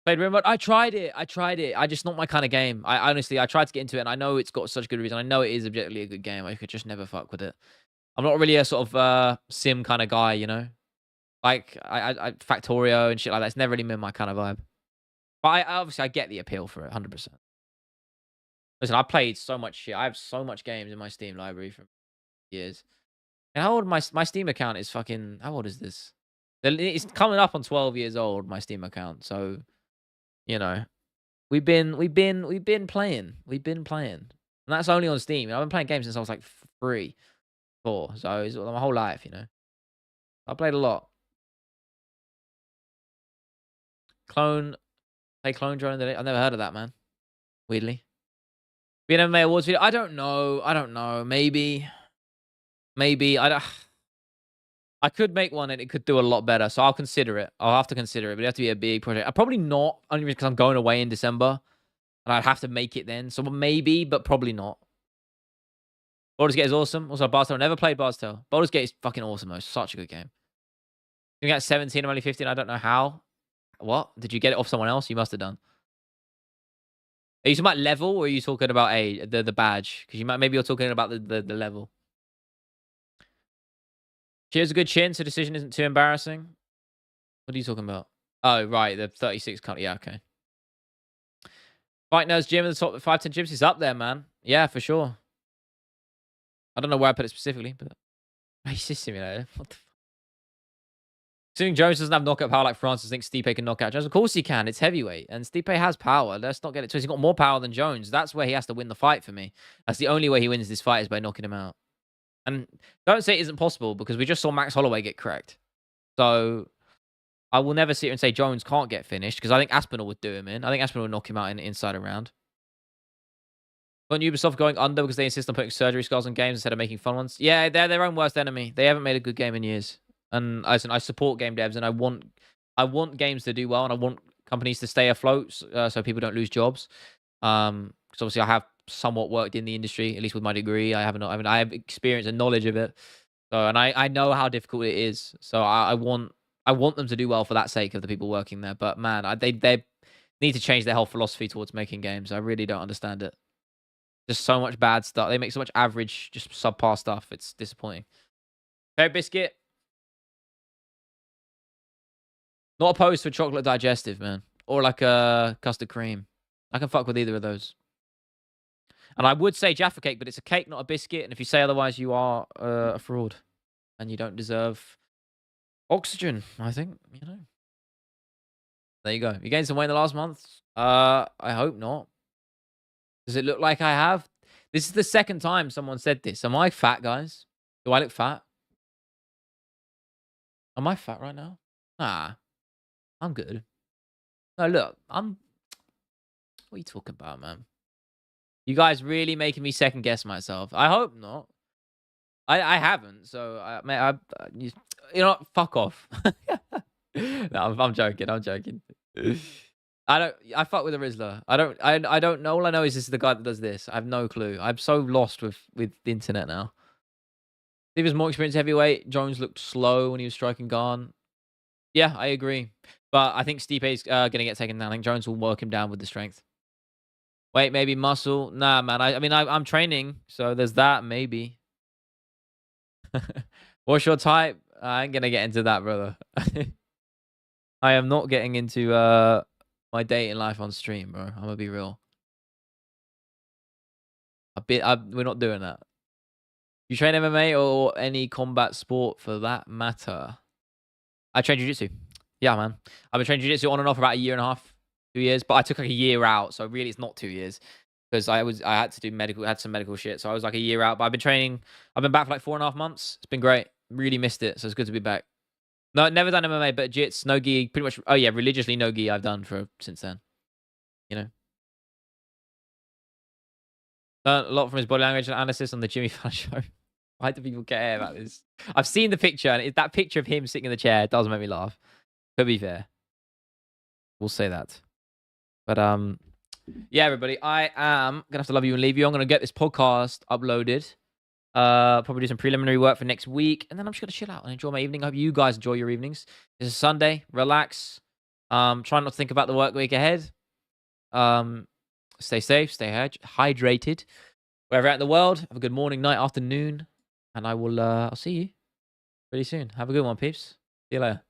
played remote. I tried it. I tried it. I just not my kind of game. I honestly, I tried to get into it, and I know it's got such good reviews. And I know it is objectively a good game. I could just never fuck with it. I'm not really a sort of sim kind of guy, you know. Like I Factorio and shit like that. It's never really been my kind of vibe. But I obviously I get the appeal for it, 100%. Listen, I played so much shit. I have so much games in my Steam library from years. And how old my Steam account is fucking, how old is this? It's coming up on 12 years old, my Steam account. So, you know, we've been playing. We've been playing. And that's only on Steam. I've been playing games since I was like 3, 4. So it's my whole life, you know. I played a lot. Play Clone Drone today. I've never heard of that, man. Weirdly. Be an MMA awards video. I don't know. I don't know. Maybe. I could make one and it could do a lot better. So I'll consider it. I'll have to consider it, but it have to be a big project. I probably not, only because I'm going away in December and I'd have to make it then. So maybe, but probably not. Baldur's Gate is awesome. Also, Bard's Tale. Never played Bard's Tale. Baldur's Gate is fucking awesome, though. Such a good game. You got 17, I'm only 15. I don't know how. What? Did you get it off someone else? You must have done. Are you talking about level or are you talking about the badge? Because maybe you're talking about the level. She has a good chin, so decision isn't too embarrassing. What are you talking about? Oh, right. The 36 cut. Yeah, okay. Fight Nerds Gym in the top 5-10 gyms is up there, man. Yeah, for sure. I don't know where I put it specifically, but racist simulator. What the fuck? Assuming Jones doesn't have knockout power like Francis thinks Stipe can knock out Jones. Of course he can. It's heavyweight. And Stipe has power. Let's not get it twisted. He's got more power than Jones. That's where he has to win the fight for me. That's the only way he wins this fight is by knocking him out. And don't say it isn't possible because we just saw Max Holloway get cracked. So I will never sit here and say Jones can't get finished because I think Aspinall would do him in. I think Aspinall would knock him out in inside a round. But Ubisoft going under because they insist on putting surgery scars on games instead of making fun ones. Yeah, they're their own worst enemy. They haven't made a good game in years. And I support game devs, and I want games to do well, and I want companies to stay afloat, so people don't lose jobs. Because obviously I have somewhat worked in the industry, at least with my degree. I have experience and knowledge of it. So, and I know how difficult it is. So I want them to do well for that sake of the people working there. But man, they need to change their whole philosophy towards making games. I really don't understand it. There's so much bad stuff. They make so much average, just subpar stuff. It's disappointing. Fair Biscuit. Not opposed to a chocolate digestive, man. Or like a custard cream. I can fuck with either of those. And I would say Jaffa cake, but it's a cake, not a biscuit. And if you say otherwise, you are a fraud. And you don't deserve oxygen, I think. You know. There you go. You gained some weight in the last month? I hope not. Does it look like I have? This is the second time someone said this. Am I fat, guys? Do I look fat? Am I fat right now? Nah. I'm good. No, look. What are you talking about, man? You guys really making me second guess myself. I hope not. I haven't. So, you know what? Fuck off. No, I'm joking. I'm joking. I fuck with a Rizzler. I don't know. All I know is this is the guy that does this. I have no clue. I'm so lost with the internet now. Steve was more experienced heavyweight. Jones looked slow when he was striking Garn. Yeah, I agree. But I think Stipe's going to get taken down. I think Jones will work him down with the strength. Wait, maybe muscle. Nah, man. I mean, I'm training, so there's that. Maybe. What's your type? I ain't gonna get into that, brother. I am not getting into my dating life on stream, bro. I'm gonna be real. We're not doing that. You train MMA or any combat sport for that matter? I train jiu-jitsu. Yeah, man. I've been training jiu-jitsu on and off for about 1.5 years, 2 years, but I took like a year out, so really it's not 2 years because I had to do medical, had some medical shit, so I was like a year out. But I've been training. I've been back for like 4.5 months. It's been great. Really missed it, so it's good to be back. No, never done MMA, but jits, no gi, pretty much. Oh yeah, religiously no gi. I've done since then. You know, learned a lot from his body language analysis on the Jimmy Fallon show. Why do people care about this? I've seen the picture, and that picture of him sitting in the chair does make me laugh. To be fair, we'll say that. But yeah, everybody, I am gonna have to love you and leave you. I'm gonna get this podcast uploaded. Probably do some preliminary work for next week, and then I'm just gonna chill out and enjoy my evening. I hope you guys enjoy your evenings. It's a Sunday, relax. Try not to think about the work week ahead. Stay safe, stay hydrated. Wherever you're at in the world, have a good morning, night, afternoon, and I'll see you pretty soon. Have a good one, peeps. See you later.